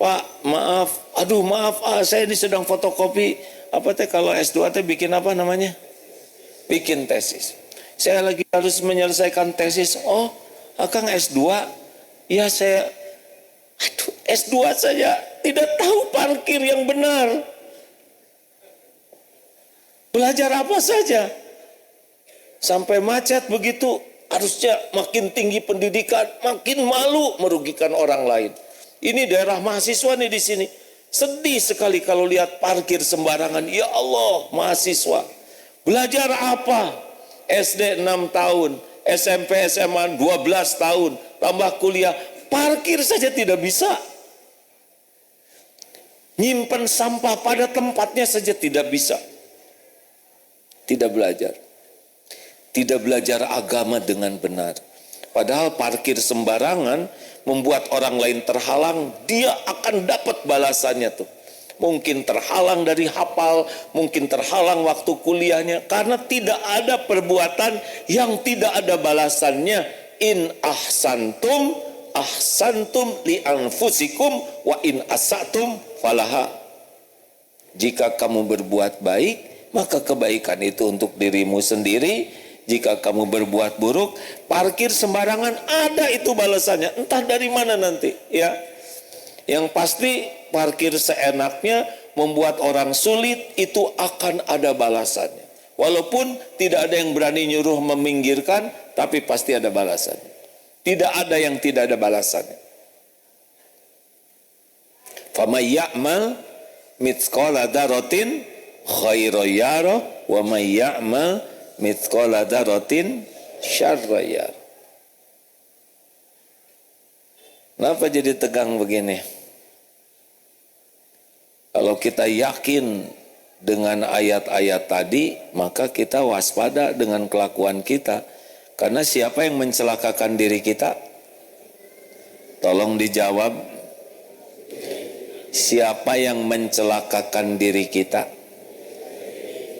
S2: Pak, maaf. Aduh maaf, saya ini sedang fotokopi. Apa teh kalau S2 teh bikin apa namanya? Bikin tesis. Saya lagi harus menyelesaikan tesis. Oh, Akang S2? Ya saya, aduh S2 saja tidak tahu parkir yang benar. Belajar apa saja? Sampai macet begitu, harusnya makin tinggi pendidikan, makin malu merugikan orang lain. Ini daerah mahasiswa nih di sini. Sedih sekali kalau lihat parkir sembarangan. Ya Allah, mahasiswa. Belajar apa? SD 6 tahun, SMP SMA 12 tahun, tambah kuliah, parkir saja tidak bisa. Nyimpen sampah pada tempatnya saja tidak bisa. Tidak belajar. Tidak belajar agama dengan benar. Padahal parkir sembarangan membuat orang lain terhalang, dia akan dapat balasannya tuh. Mungkin terhalang dari hafal, mungkin terhalang waktu kuliahnya, karena tidak ada perbuatan yang tidak ada balasannya. In ahsantum, ahsantum li anfusikum, wa in asatum falaha. Jika kamu berbuat baik, maka kebaikan itu untuk dirimu sendiri. Jika kamu berbuat buruk, parkir sembarangan, ada itu balasannya. Entah dari mana nanti, ya. Yang pasti parkir seenaknya membuat orang sulit, itu akan ada balasannya. Walaupun tidak ada yang berani nyuruh meminggirkan, tapi pasti ada balasannya. Tidak ada yang tidak ada balasannya. Faman ya'mal mithqala dzarratin khairan yarah wa may ya'mal mithqala dzarratin syarran yarah. Kenapa jadi tegang begini? Kalau kita yakin dengan ayat-ayat tadi, maka kita waspada dengan kelakuan kita. Karena siapa yang mencelakakan diri kita? Tolong dijawab. Siapa yang mencelakakan diri kita?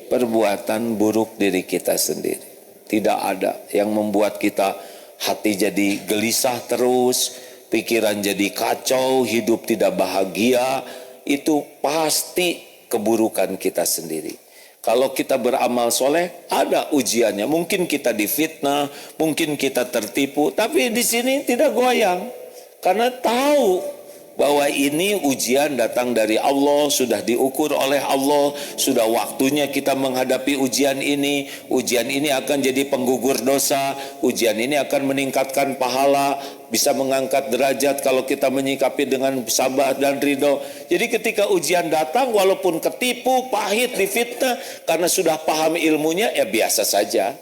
S2: Perbuatan buruk diri kita sendiri. Tidak ada yang membuat kita hati jadi gelisah terus, pikiran jadi kacau, hidup tidak bahagia. Itu pasti keburukan kita sendiri. Kalau kita beramal soleh, ada ujiannya. Mungkin kita difitnah, mungkin kita tertipu, tapi di sini tidak goyang. Karena tahu bahwa ini ujian datang dari Allah, sudah diukur oleh Allah, sudah waktunya kita menghadapi ujian ini. Ujian ini akan jadi penggugur dosa, ujian ini akan meningkatkan pahala, bisa mengangkat derajat kalau kita menyikapi dengan sabar dan ridho. Jadi ketika ujian datang, walaupun ketipu, pahit, difitnah, karena sudah paham ilmunya, ya biasa saja.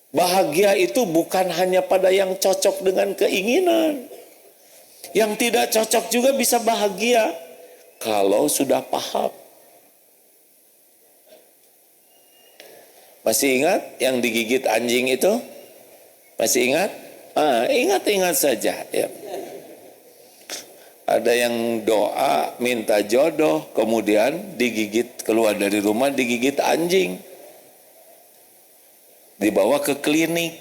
S2: Bahagia itu bukan hanya pada yang cocok dengan keinginan. Yang tidak cocok juga bisa bahagia kalau sudah paham. Masih ingat yang digigit anjing itu? Masih ingat? Ingat-ingat saja ya. Ada yang doa minta jodoh, kemudian digigit, keluar dari rumah digigit anjing, dibawa ke klinik.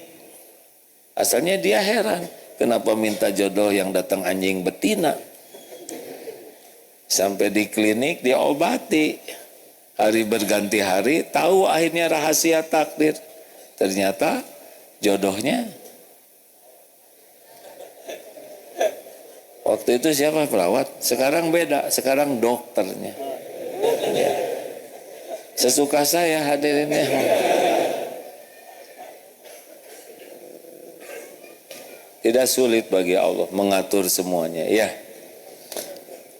S2: Asalnya dia heran, kenapa minta jodoh yang datang anjing betina? Sampai di klinik dia obati. Hari berganti hari, tahu akhirnya rahasia takdir. Ternyata jodohnya. Waktu itu siapa perawat? Sekarang beda, sekarang dokternya. Ya. Sesuka saya hadirinnya. Tidak sulit bagi Allah mengatur semuanya, ya.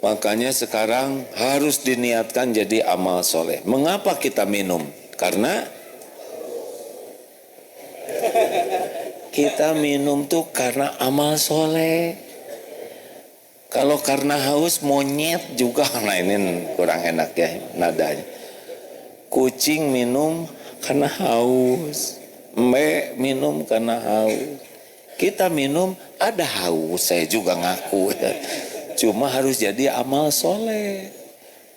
S2: Makanya sekarang harus diniatkan jadi amal soleh. Mengapa kita minum? Karena kita minum tuh karena amal soleh. Kalau karena haus monyet juga, nah ini kurang enak ya nadanya. Kucing minum karena haus, mbe minum karena haus. Kita minum ada haus, saya juga ngaku. Cuma harus jadi amal soleh.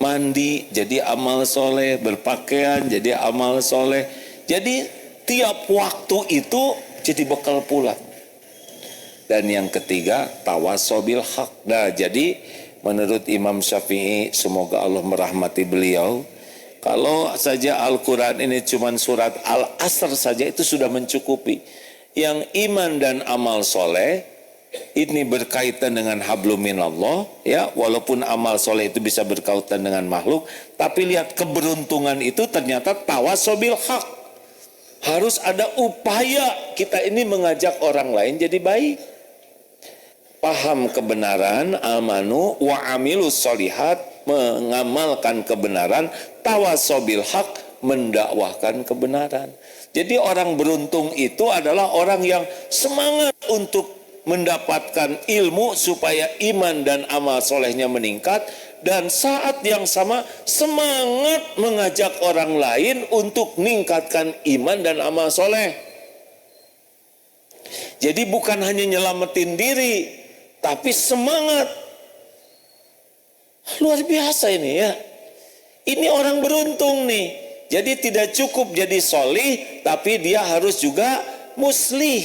S2: Mandi jadi amal soleh, berpakaian jadi amal soleh. Jadi tiap waktu itu jadi bekal pulang. Dan yang ketiga, tawasobil haq. Nah, jadi menurut Imam Syafi'i, semoga Allah merahmati beliau, kalau saja Al-Quran ini cuma surat Al-Asr saja itu sudah mencukupi. Yang iman dan amal soleh ini berkaitan dengan hablum minallah, ya, walaupun amal soleh itu bisa berkaitan dengan makhluk, tapi lihat keberuntungan itu ternyata tawasobil haq. Harus ada upaya kita ini mengajak orang lain jadi baik. Paham kebenaran, amanu wa amilus solihat, mengamalkan kebenaran, tawasobil haq, mendakwahkan kebenaran. Jadi orang beruntung itu adalah orang yang semangat untuk mendapatkan ilmu supaya iman dan amal solehnya meningkat, dan saat yang sama semangat mengajak orang lain untuk meningkatkan iman dan amal soleh. Jadi bukan hanya nyelamatin diri, tapi semangat. Luar biasa ini ya. Ini orang beruntung nih. Jadi tidak cukup jadi solih, tapi dia harus juga muslih.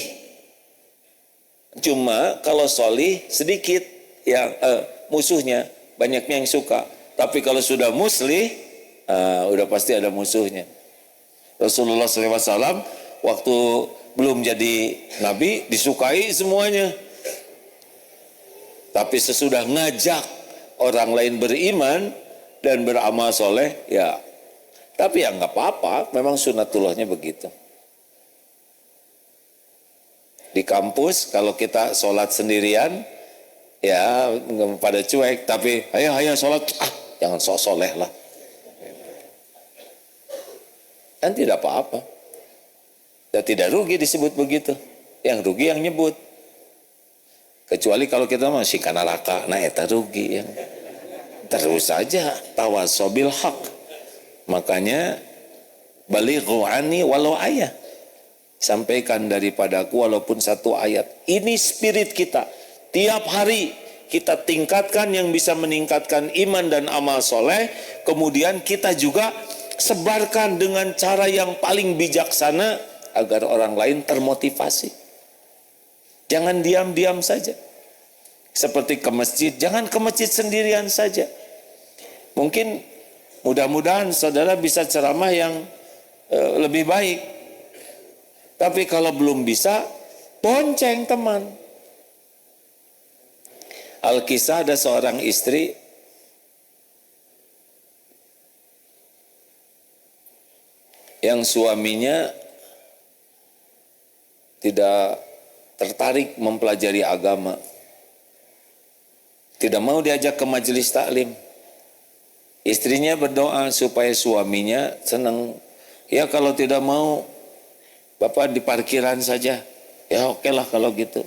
S2: Cuma kalau solih sedikit yang musuhnya, banyaknya yang suka. Tapi kalau sudah muslih, udah pasti ada musuhnya. Rasulullah SAW waktu belum jadi nabi disukai semuanya. Tapi sesudah ngajak orang lain beriman dan beramal soleh, ya. Tapi ya nggak apa-apa, memang sunatullahnya begitu. Di kampus kalau kita sholat sendirian, ya pada cuek. Tapi ayo sholat, jangan sok soleh lah. Kan tidak apa-apa. Dan tidak rugi disebut begitu. Yang rugi yang nyebut. Kecuali kalau kita masih kanalaka, nah eta rugi ya. terus saja tawasobil haq. Makanya balighu anni walau ayat, sampaikan daripadaku walaupun satu ayat. Ini spirit kita. Tiap hari kita tingkatkan yang bisa meningkatkan iman dan amal soleh. Kemudian kita juga sebarkan dengan cara yang paling bijaksana agar orang lain termotivasi. Jangan diam-diam saja. Seperti ke masjid, jangan ke masjid sendirian saja. Mungkin mudah-mudahan saudara bisa ceramah yang lebih baik. Tapi kalau belum bisa, bonceng teman. Alkisah ada seorang istri yang suaminya tidak tertarik mempelajari agama, tidak mau diajak ke majelis taklim. Istrinya berdoa supaya suaminya senang. Ya kalau tidak mau, Bapak di parkiran saja. Ya oke lah kalau gitu.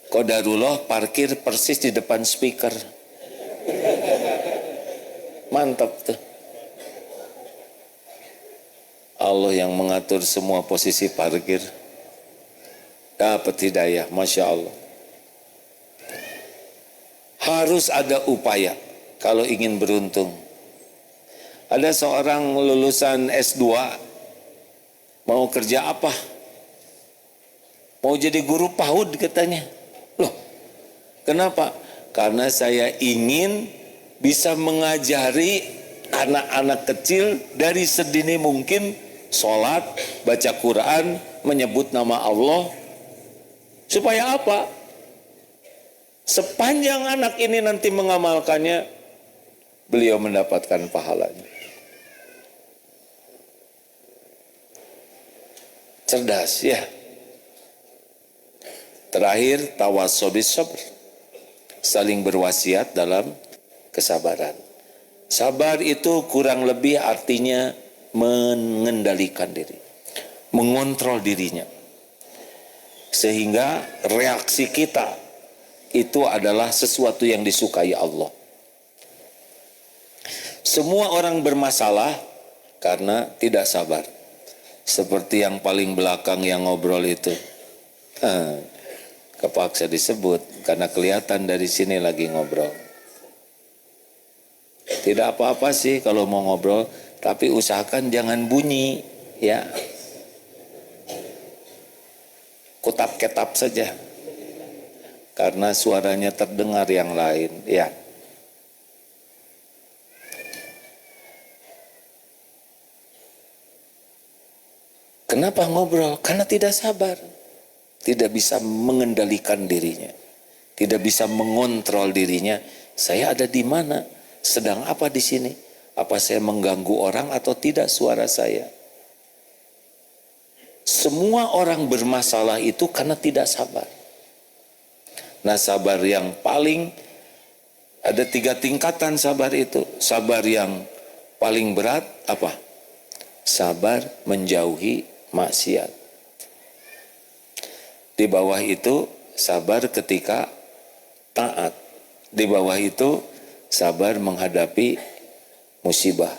S2: Qadarullah parkir persis di depan speaker. Mantap tuh. Allah yang mengatur semua posisi parkir. Dapat hidayah, Masya Allah. Harus ada upaya kalau ingin beruntung. Ada seorang lulusan S2, mau kerja apa? Mau jadi guru PAUD katanya. Loh, kenapa? Karena saya ingin bisa mengajari anak-anak kecil dari sedini mungkin sholat, baca Quran, menyebut nama Allah. Supaya apa? Sepanjang anak ini nanti mengamalkannya, beliau mendapatkan pahalanya. Cerdas ya. Terakhir, tawasobis sabr, saling berwasiat dalam kesabaran. Sabar itu kurang lebih artinya mengendalikan diri, mengontrol dirinya, sehingga reaksi kita itu adalah sesuatu yang disukai Allah. Semua orang bermasalah karena tidak sabar. Seperti yang paling belakang yang ngobrol itu. Kepaksa disebut karena kelihatan dari sini lagi ngobrol. Tidak apa-apa sih kalau mau ngobrol, tapi usahakan jangan bunyi, ya. Kutap-ketap saja. Karena suaranya terdengar yang lain, ya. Kenapa ngobrol? Karena tidak sabar. Tidak bisa mengendalikan dirinya, tidak bisa mengontrol dirinya. Saya ada di mana? Sedang apa di sini? Apa saya mengganggu orang atau tidak suara saya? Semua orang bermasalah itu karena tidak sabar. Nah, sabar yang paling ada 3 tingkatan sabar itu. Sabar yang paling berat apa? Sabar menjauhi maksiat. Di bawah itu sabar ketika taat. Di bawah itu sabar menghadapi musibah.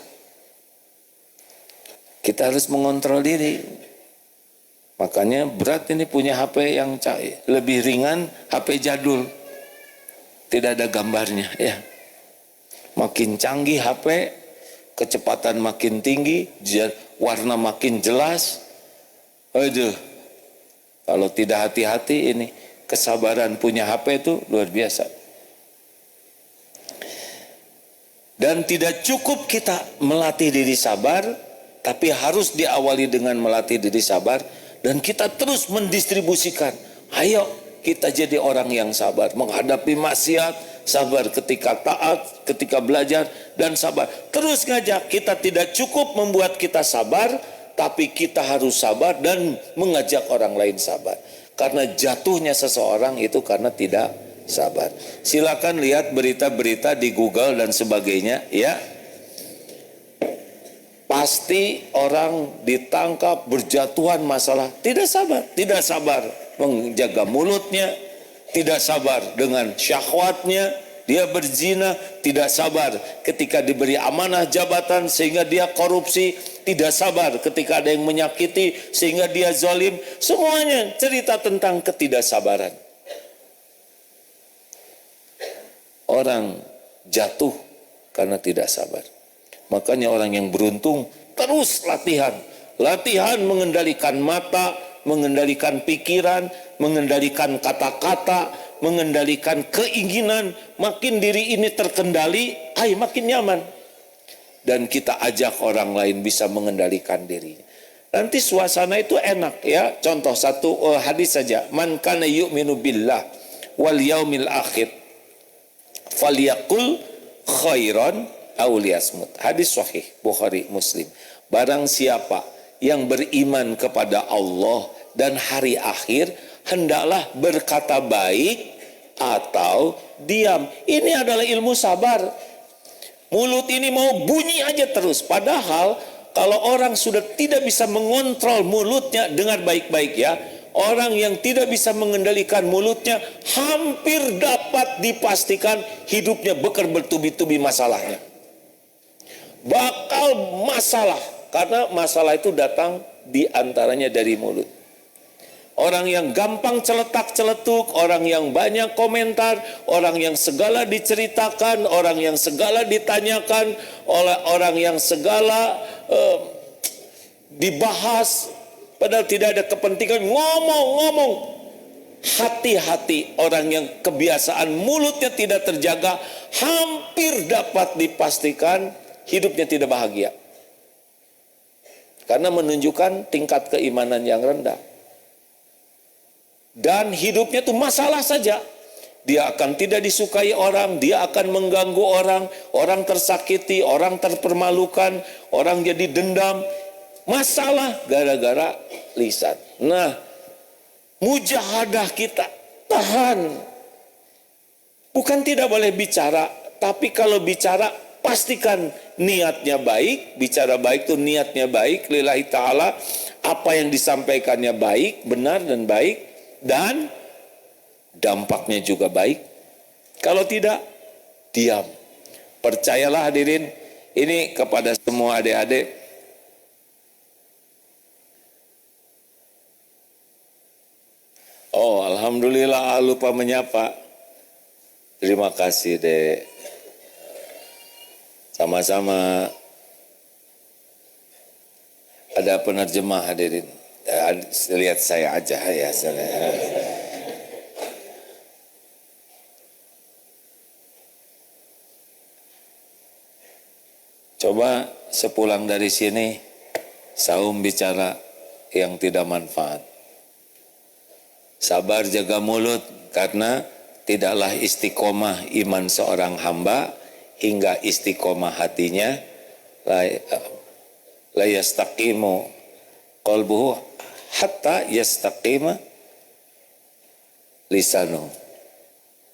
S2: Kita harus mengontrol diri. Makanya berat ini punya HP yang lebih ringan, HP jadul. Tidak ada gambarnya, ya. Makin canggih HP, kecepatan makin tinggi, warna makin jelas. Aduh. Kalau tidak hati-hati ini, kesabaran punya HP itu luar biasa. Dan tidak cukup kita melatih diri sabar, tapi harus diawali dengan melatih diri sabar. Dan kita terus mendistribusikan. Ayo kita jadi orang yang sabar. Menghadapi maksiat, sabar ketika taat, ketika belajar, dan sabar. Terus ngajak, kita tidak cukup membuat kita sabar, tapi kita harus sabar dan mengajak orang lain sabar. Karena jatuhnya seseorang itu karena tidak sabar. Silakan lihat berita-berita di Google dan sebagainya, ya. Pasti orang ditangkap berjatuhan masalah tidak sabar menjaga mulutnya, tidak sabar dengan syahwatnya, dia berzina, tidak sabar ketika diberi amanah jabatan sehingga dia korupsi, tidak sabar ketika ada yang menyakiti sehingga dia zalim. Semuanya cerita tentang ketidaksabaran. Orang jatuh karena tidak sabar. Makanya orang yang beruntung terus latihan. Latihan mengendalikan mata, mengendalikan pikiran, mengendalikan kata-kata, mengendalikan keinginan. Makin diri ini terkendali, makin nyaman. Dan kita ajak orang lain bisa mengendalikan diri. Nanti suasana itu enak ya. Contoh satu hadis saja. Man kana yu'minu billah wal yaumil akhir falyaqul khairan aw liyasmut. Hadis sahih Bukhari Muslim. Barang siapa yang beriman kepada Allah dan hari akhir, hendaklah berkata baik atau diam. Ini adalah ilmu sabar. Mulut ini mau bunyi aja terus. Padahal kalau orang sudah tidak bisa mengontrol mulutnya, dengar baik-baik ya. Orang yang tidak bisa mengendalikan mulutnya hampir dapat dipastikan hidupnya bertubi-tubi masalahnya. Bakal masalah. Karena masalah itu datang diantaranya dari mulut. Orang yang gampang celetak-celetuk, orang yang banyak komentar, orang yang segala diceritakan, orang yang segala ditanyakan, orang yang segala dibahas, padahal tidak ada kepentingan, ngomong-ngomong. Hati-hati orang yang kebiasaan mulutnya tidak terjaga, hampir dapat dipastikan hidupnya tidak bahagia. Karena menunjukkan tingkat keimanan yang rendah. Dan hidupnya itu masalah saja. Dia akan tidak disukai orang, dia akan mengganggu orang, orang tersakiti, orang terpermalukan, orang jadi dendam. Masalah gara-gara lisan. Nah, mujahadah kita, tahan. Bukan tidak boleh bicara, tapi kalau bicara pastikan niatnya baik. Bicara baik itu niatnya baik lillahi ta'ala. Apa yang disampaikannya baik, benar dan baik, dan dampaknya juga baik. Kalau tidak, diam. Percayalah hadirin, ini kepada semua adik-adik. Oh, alhamdulillah lupa menyapa. Terima kasih, Dek. Sama-sama. Ada penerjemah hadirin. Lihat saya aja ya. Coba sepulang dari sini, saum bicara yang tidak manfaat. Sabar jaga mulut, karena tidaklah istiqomah iman seorang hamba hingga istiqomah hatinya, la yastaqimu qalbuhu hatta yastaqima lisanu.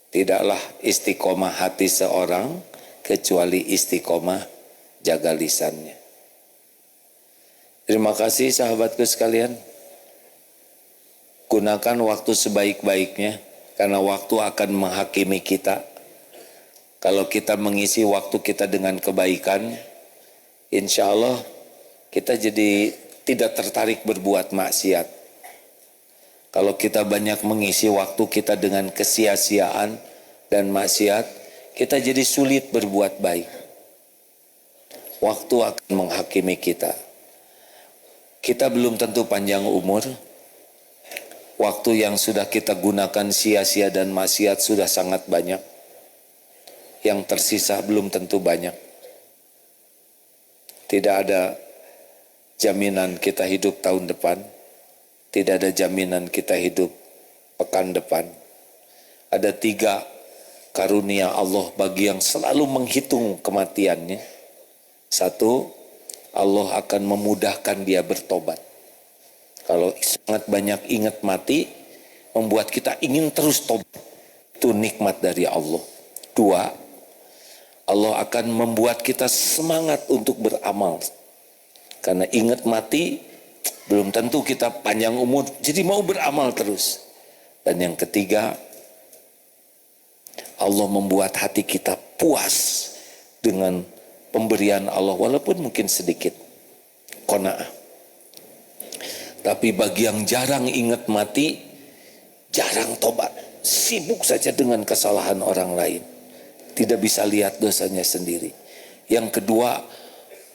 S2: Tidaklah istiqomah hati seorang kecuali istiqomah jaga lisannya. Terima kasih sahabatku sekalian. Gunakan waktu sebaik-baiknya, karena waktu akan menghakimi kita. Kalau kita mengisi waktu kita dengan kebaikan, insya Allah kita jadi tidak tertarik berbuat maksiat. Kalau kita banyak mengisi waktu kita dengan kesia-siaan dan maksiat, kita jadi sulit berbuat baik. Waktu akan menghakimi kita. Kita belum tentu panjang umur. Waktu yang sudah kita gunakan sia-sia dan maksiat sudah sangat banyak. Yang tersisa belum tentu banyak. Tidak ada jaminan kita hidup tahun depan. Tidak ada jaminan kita hidup pekan depan. Ada 3 karunia Allah bagi yang selalu menghitung kematiannya. 1, Allah akan memudahkan dia bertobat. Kalau sangat banyak ingat mati, membuat kita ingin terus tobat. Itu nikmat dari Allah. 2, Allah akan membuat kita semangat untuk beramal. Karena ingat mati, belum tentu kita panjang umur, jadi mau beramal terus. Dan yang ketiga, Allah membuat hati kita puas dengan pemberian Allah walaupun mungkin sedikit. Qanaah. Tapi bagi yang jarang ingat mati, jarang tobat, sibuk saja dengan kesalahan orang lain, tidak bisa lihat dosanya sendiri. Yang kedua,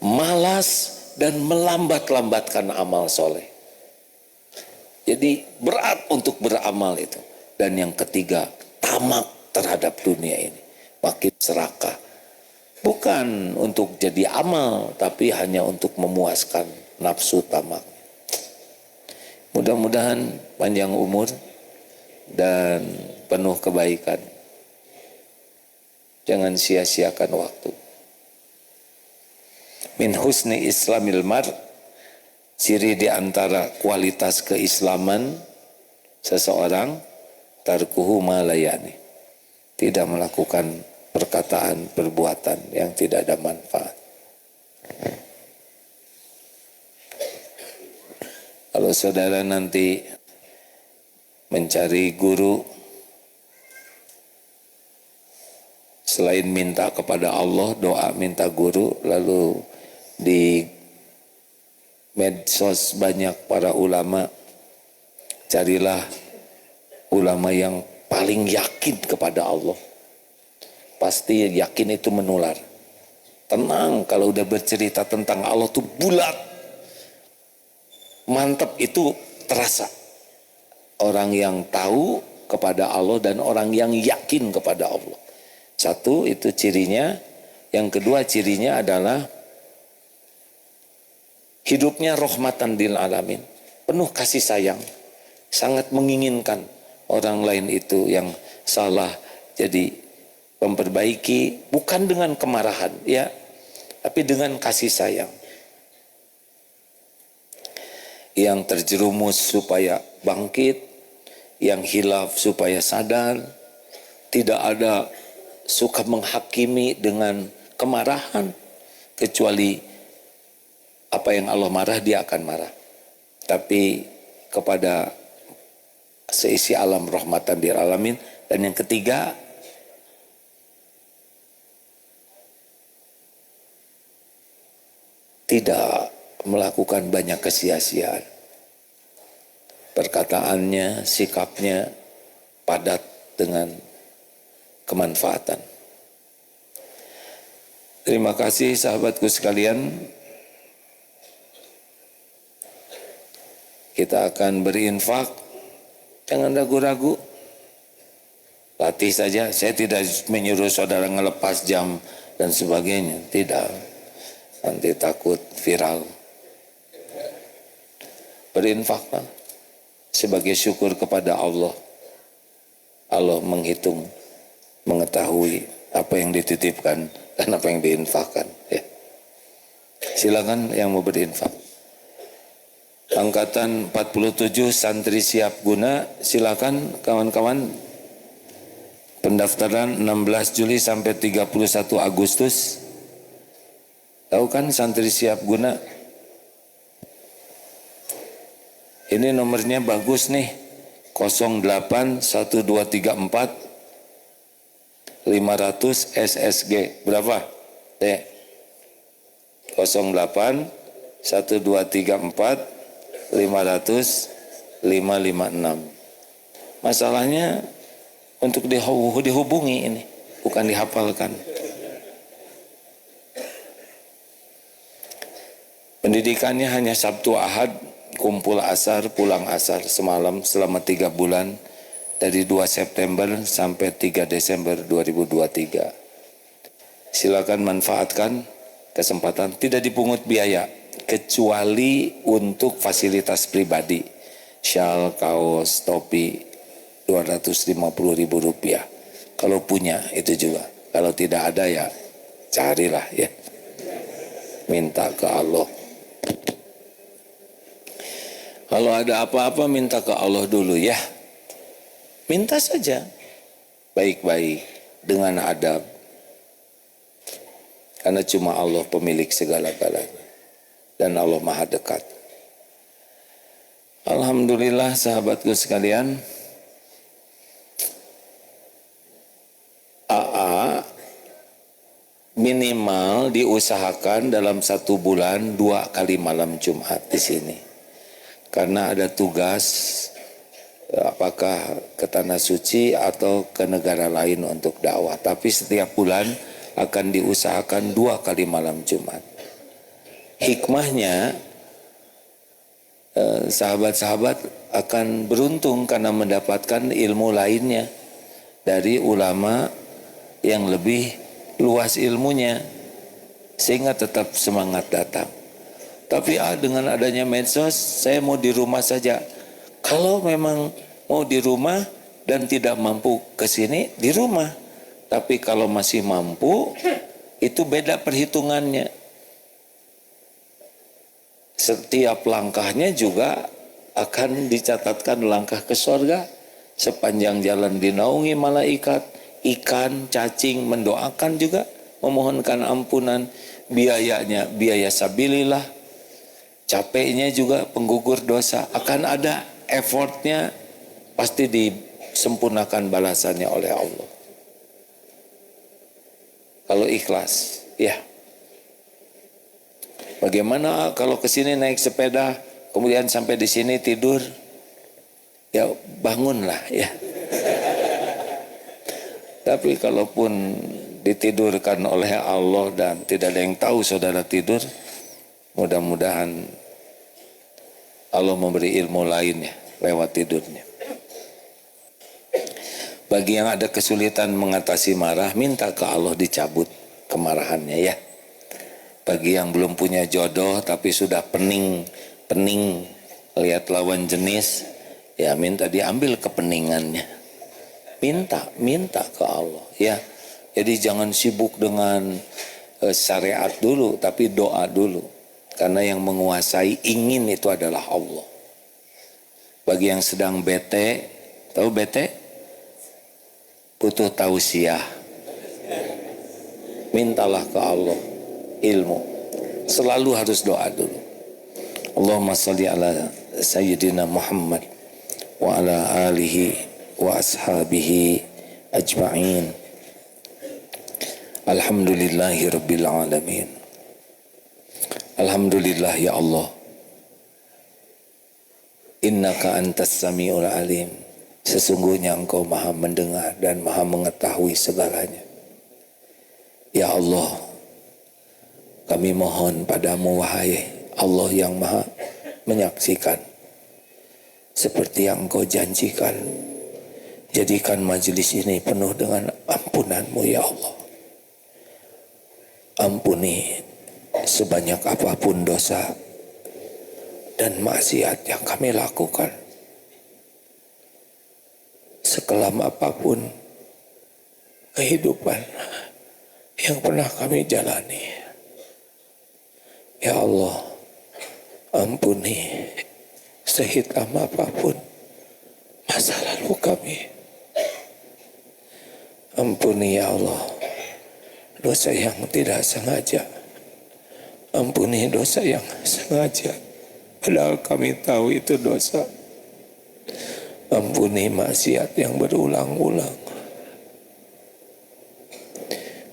S2: malas dan melambat-lambatkan amal soleh. Jadi berat untuk beramal itu. Dan yang ketiga, tamak terhadap dunia ini, makin serakah. Bukan untuk jadi amal, tapi hanya untuk memuaskan nafsu tamak. Mudah-mudahan panjang umur dan penuh kebaikan. Jangan sia-siakan waktu. Min husni islamil mar, ciri di antara kualitas keislaman seseorang, tarkuhu ma la ya'ni, tidak melakukan perkataan, perbuatan yang tidak ada manfaat. Kalau saudara nanti mencari guru, selain minta kepada Allah, doa minta guru, lalu di medsos banyak para ulama, carilah ulama yang paling yakin kepada Allah. Pasti yakin itu menular. Tenang, kalau udah bercerita tentang Allah tuh bulat. Mantap, itu terasa. Orang yang tahu kepada Allah dan orang yang yakin kepada Allah. Satu, itu cirinya. Yang kedua, cirinya adalah hidupnya rahmatan lil alamin. Penuh kasih sayang. Sangat menginginkan orang lain itu yang salah jadi memperbaiki, bukan dengan kemarahan, ya, tapi dengan kasih sayang. Yang terjerumus supaya bangkit, yang hilaf supaya sadar, tidak ada suka menghakimi dengan kemarahan, kecuali apa yang Allah marah dia akan marah. Tapi kepada seisi alam rahmatan lil alamin. Dan yang ketiga, tidak melakukan banyak kesia-siaan. Perkataannya, sikapnya padat dengan kemanfaatan. Terima kasih sahabatku sekalian. Kita akan berinfak, jangan ragu-ragu. Latih saja, saya tidak menyuruh saudara ngelepas jam dan sebagainya, tidak. Nanti takut viral. Berinfaklah sebagai syukur kepada Allah. Allah menghitung, mengetahui apa yang dititipkan dan apa yang diinfakkan. Ya. Silakan yang mau berinfak. Angkatan 47 santri siap guna, silakan kawan-kawan. Pendaftaran 16 Juli sampai 31 Agustus. Tahu kan santri siap guna? Ini nomornya bagus nih, 081234 500 SSG. Berapa? 08 1234 500 556. Masalahnya untuk dihubungi ini, bukan dihafalkan. Pendidikannya hanya Sabtu Ahad, kumpul asar, pulang asar semalam selama 3 bulan, dari 2 September sampai 3 Desember 2023. Silakan manfaatkan kesempatan, tidak dipungut biaya kecuali untuk fasilitas pribadi, syal, kaos, topi, 250.000 rupiah. Kalau punya itu juga, kalau tidak ada ya carilah ya, minta ke Allah. Kalau ada apa-apa minta ke Allah dulu ya. Minta saja baik-baik dengan adab. Karena cuma Allah pemilik segala-galanya. Dan Allah maha dekat. Alhamdulillah sahabatku sekalian. minimal diusahakan dalam 1 bulan 2 kali malam Jumat di sini. Karena ada tugas apakah ke Tanah Suci atau ke negara lain untuk dakwah. Tapi setiap bulan akan diusahakan 2 kali malam Jumat. Hikmahnya sahabat-sahabat akan beruntung karena mendapatkan ilmu lainnya dari ulama yang lebih luas ilmunya, sehingga tetap semangat datang. Tapi dengan adanya medsos, saya mau di rumah saja. Kalau memang mau di rumah dan tidak mampu ke sini, di rumah. Tapi kalau masih mampu, itu beda perhitungannya. Setiap langkahnya juga akan dicatatkan langkah ke surga. Sepanjang jalan dinaungi malaikat, ikan, cacing mendoakan juga, memohonkan ampunan, biayanya biaya sabilillah, capeknya juga penggugur dosa. Akan ada effortnya, pasti disempurnakan balasannya oleh Allah. Kalau ikhlas, ya. Bagaimana kalau ke sini naik sepeda, kemudian sampai di sini tidur? Ya bangunlah ya. Tapi kalaupun ditidurkan oleh Allah dan tidak ada yang tahu saudara tidur, mudah-mudahan Allah memberi ilmu lain ya lewat tidurnya. Bagi yang ada kesulitan mengatasi marah, minta ke Allah dicabut kemarahannya ya. Bagi yang belum punya jodoh tapi sudah pening lihat lawan jenis, ya minta diambil kepeningannya. Minta ke Allah ya. Jadi jangan sibuk dengan syariat dulu, tapi doa dulu. Karena yang menguasai ingin itu adalah Allah. Bagi yang sedang bete, tahu bete? Butuh tausiah. Mintalah ke Allah ilmu. Selalu harus doa dulu. Allahumma salli ala Sayyidina Muhammad wa ala alihi wa ashabihi ajma'in. Alhamdulillahi rabbil alamin. Alhamdulillah ya Allah. Innaka antas sami'ul alim. Sesungguhnya engkau maha mendengar dan maha mengetahui segalanya. Ya Allah, kami mohon padamu wahai Allah yang maha menyaksikan. Seperti yang engkau janjikan, jadikan majelis ini penuh dengan ampunanmu ya Allah. Ampuni sebanyak apapun dosa dan maksiat yang kami lakukan. Sekelam apapun kehidupan yang pernah kami jalani. Ya Allah, ampuni sehitam apapun masa lalu kami. Ampuni ya Allah dosa yang tidak sengaja. Ampuni dosa yang sengaja, padahal kami tahu itu dosa. Ampuni maksiat yang berulang-ulang,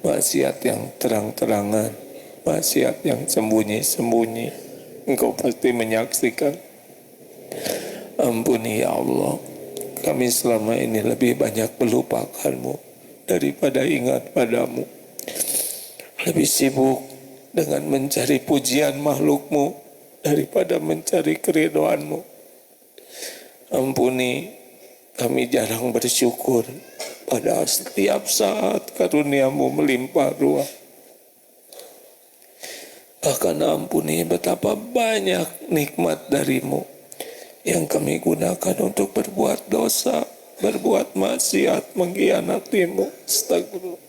S2: maksiat yang terang-terangan, maksiat yang sembunyi-sembunyi. Engkau pasti menyaksikan. Ampuni ya Allah, kami selama ini lebih banyak melupakan-Mu daripada ingat padamu. Lebih sibuk dengan mencari pujian makhluk-Mu daripada mencari keridhaan-Mu. Ampuni, kami jarang bersyukur, padahal setiap saat karunia-Mu melimpah ruah. Bahkan ampuni betapa banyak nikmat dari-Mu yang kami gunakan untuk berbuat dosa, berbuat maksiat, mengkhianati-Mu. Astagfirullah.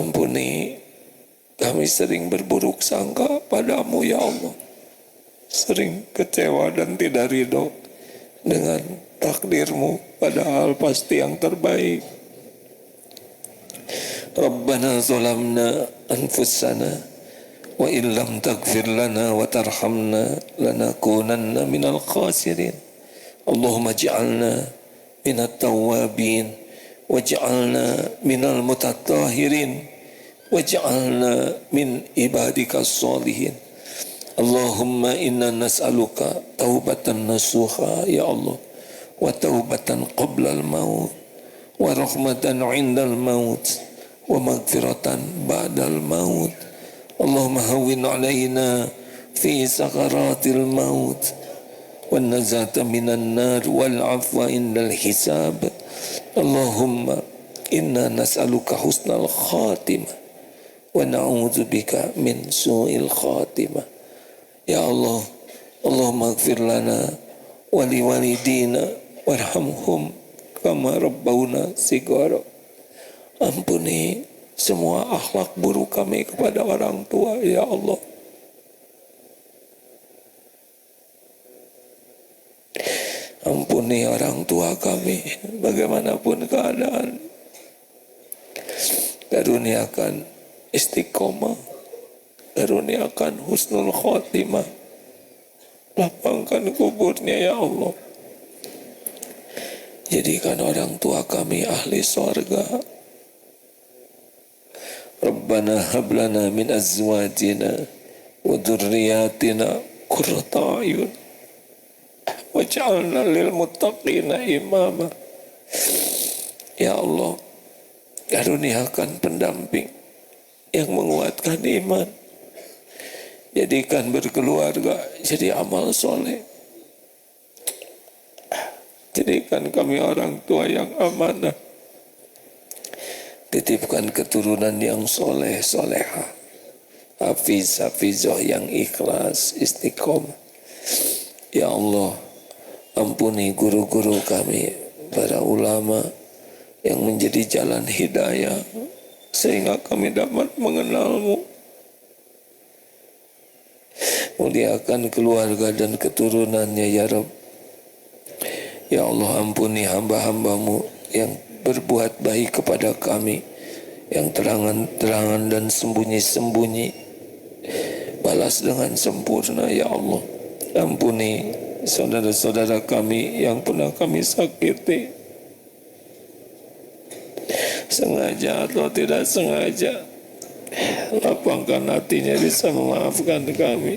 S2: Ampuni, kami sering berburuk sangka padamu ya Allah. Sering kecewa dan tidak ridho dengan takdir-Mu, padahal pasti yang terbaik. Rabbana zalamna anfusana wa illam taghfir lana wa tarhamna lanakunanna minal khasirin. Allahumma ij'alna minat tawwabin waj'alna minal mutatahhirin waj'alna min ibadika salihin. Allahumma inna nas'aluka taubatan nasuha ya Allah, wa taubatan qabla al-maut, wa rahmatan 'indal maut, wa maghfiratan ba'dal maut. Allahumma hawwin 'alaina fi sakaratil maut, wan nazata minan nar, wal 'afwa indal hisab. Allahumma inna nas'aluka husnal khatimah wa na'udzubika min su'il khatimah. Ya Allah, Allahumma ighfir lana wa liwalidina warhamhum kama rabbawna shighara. Ampuni semua akhlak buruk kami kepada orang tua ya Allah. Ampuni orang tua kami bagaimanapun keadaan. Karuniakan istiqomah, karuniakan husnul khotimah, lapangkan kuburnya ya Allah. Jadikan orang tua kami ahli surga. Rabbana hablana min azwajina wa dhurriyyatina qurrata a'yun waj'alna lil muttaqina imama. Ya Allah, karuniakan pendamping yang menguatkan iman. Jadikan berkeluarga jadi amal soleh. Jadikan kami orang tua yang amanah. Titipkan keturunan yang soleh, soleha, hafiz, hafizoh yang ikhlas, istiqomah. Ya Allah, ampuni guru-guru kami, para ulama yang menjadi jalan hidayah, sehingga kami dapat mengenalmu. Muliakan keluarga dan keturunannya ya Rabb. Ya Allah, ampuni hamba-hambamu yang berbuat baik kepada kami, yang terangan-terangan dan sembunyi-sembunyi. Balas dengan sempurna ya Allah. Ampuni saudara-saudara kami yang pernah kami sakiti, sengaja atau tidak sengaja. Lapangkan hatinya bisa memaafkan kami.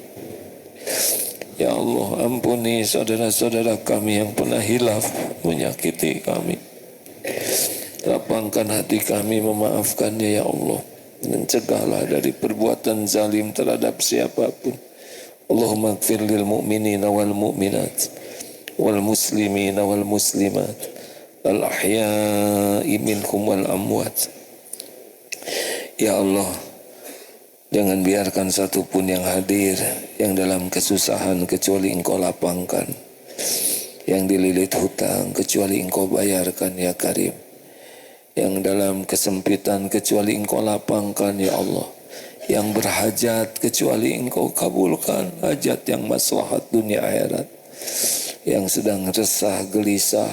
S2: Ya Allah, ampuni saudara-saudara kami yang pernah hilaf menyakiti kami. Lapangkan hati kami memaafkannya ya Allah. Dan cegahlah dari perbuatan zalim terhadap siapapun. Allahumma ighfir lil mu'minina wal mu'minat wal muslimina wal muslimat al ahya'i minhum wal amwat. Ya Allah, jangan biarkan satupun yang hadir yang dalam kesusahan kecuali Engkau lapangkan, yang dililit hutang kecuali Engkau bayarkan ya Karim, yang dalam kesempitan kecuali Engkau lapangkan ya Allah, yang berhajat kecuali Engkau kabulkan hajat yang maslahat dunia akhirat, yang sedang resah gelisah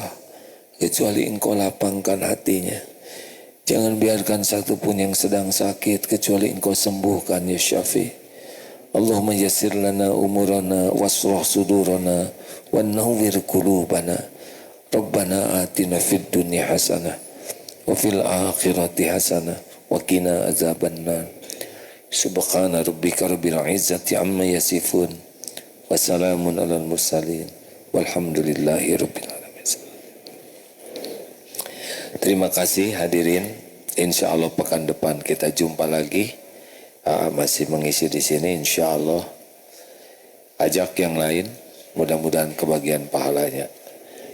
S2: kecuali Engkau lapangkan hatinya. Jangan biarkan satupun yang sedang sakit kecuali Engkau sembuhkan ya Syafi. Allahumma yassir lana umurana wasrah sudurana wa nawwir qulubana. Rabbana atina fid dunya hasanah wa fil akhirati hasanah wa qina azabannar. Subhana rabbika rabbil izzati amma yasifun wa salamun alal mursalin walhamdulillahi rabbil alamin. Terima kasih hadirin. Insya Allah pekan depan kita jumpa lagi. Masih mengisi di sini insya Allah. Ajak yang lain, mudah-mudahan kebagian pahalanya.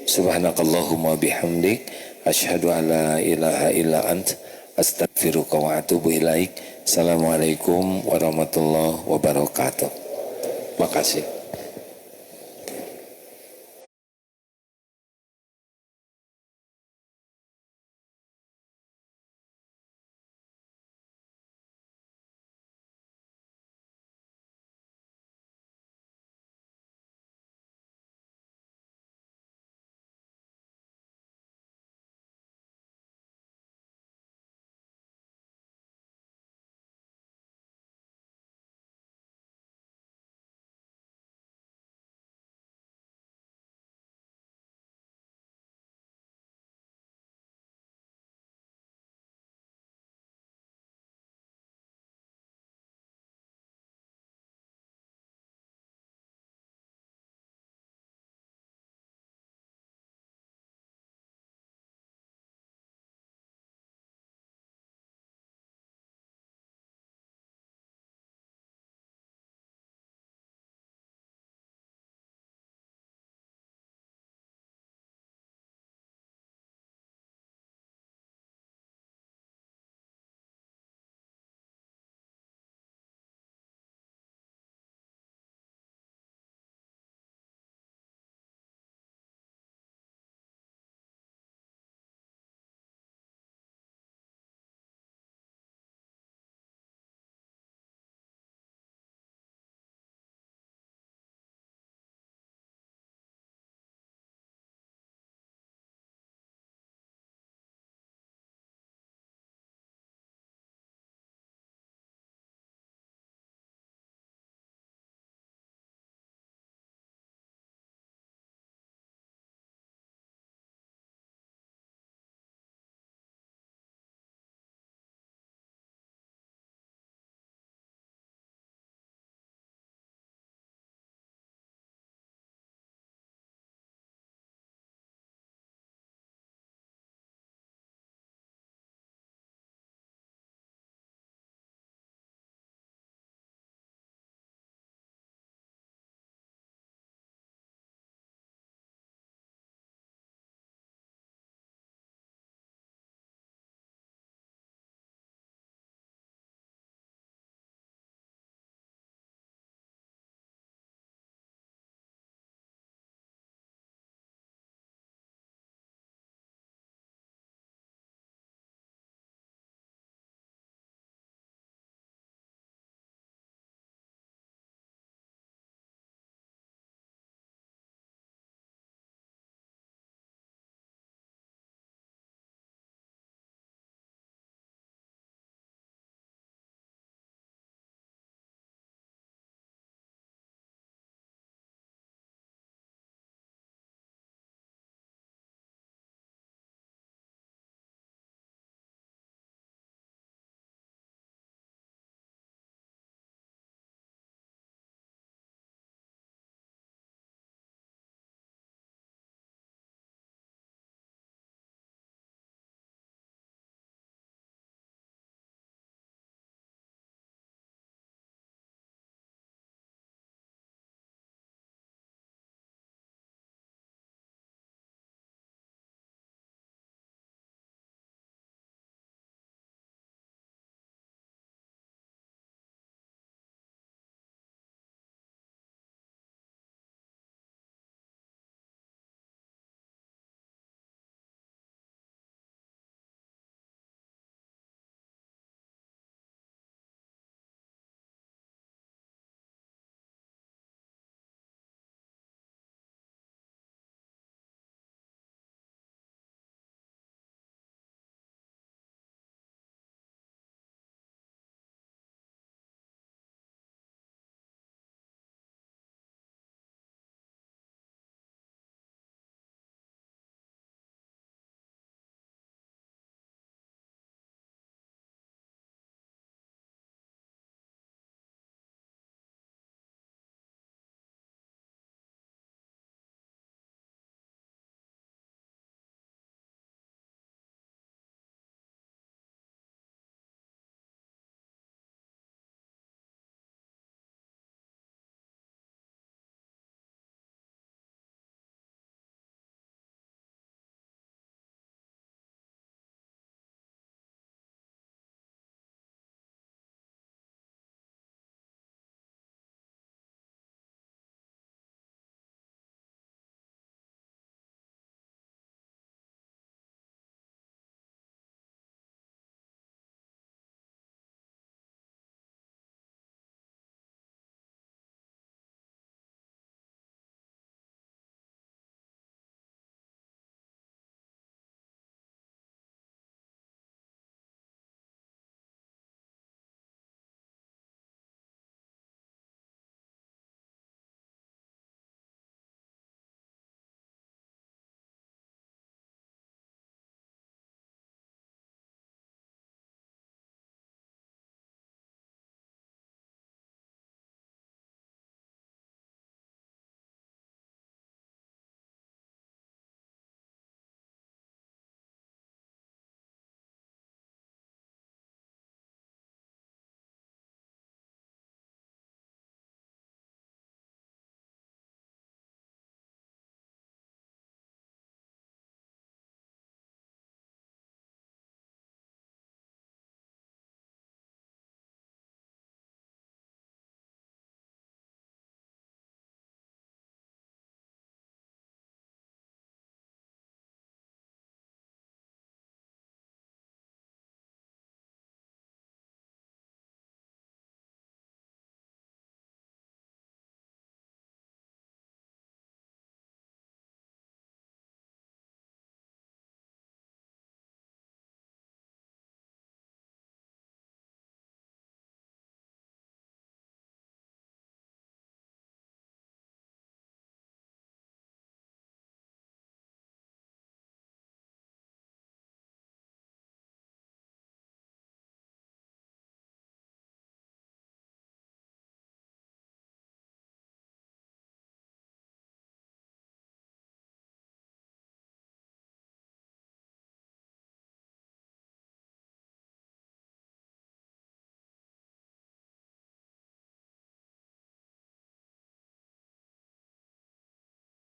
S2: Subhanakallahumma bihamdik, asyhadu an la ilaha illa ant, astaghfiruka wa atubu ilaik. Assalamualaikum warahmatullahi wabarakatuh. Makasih.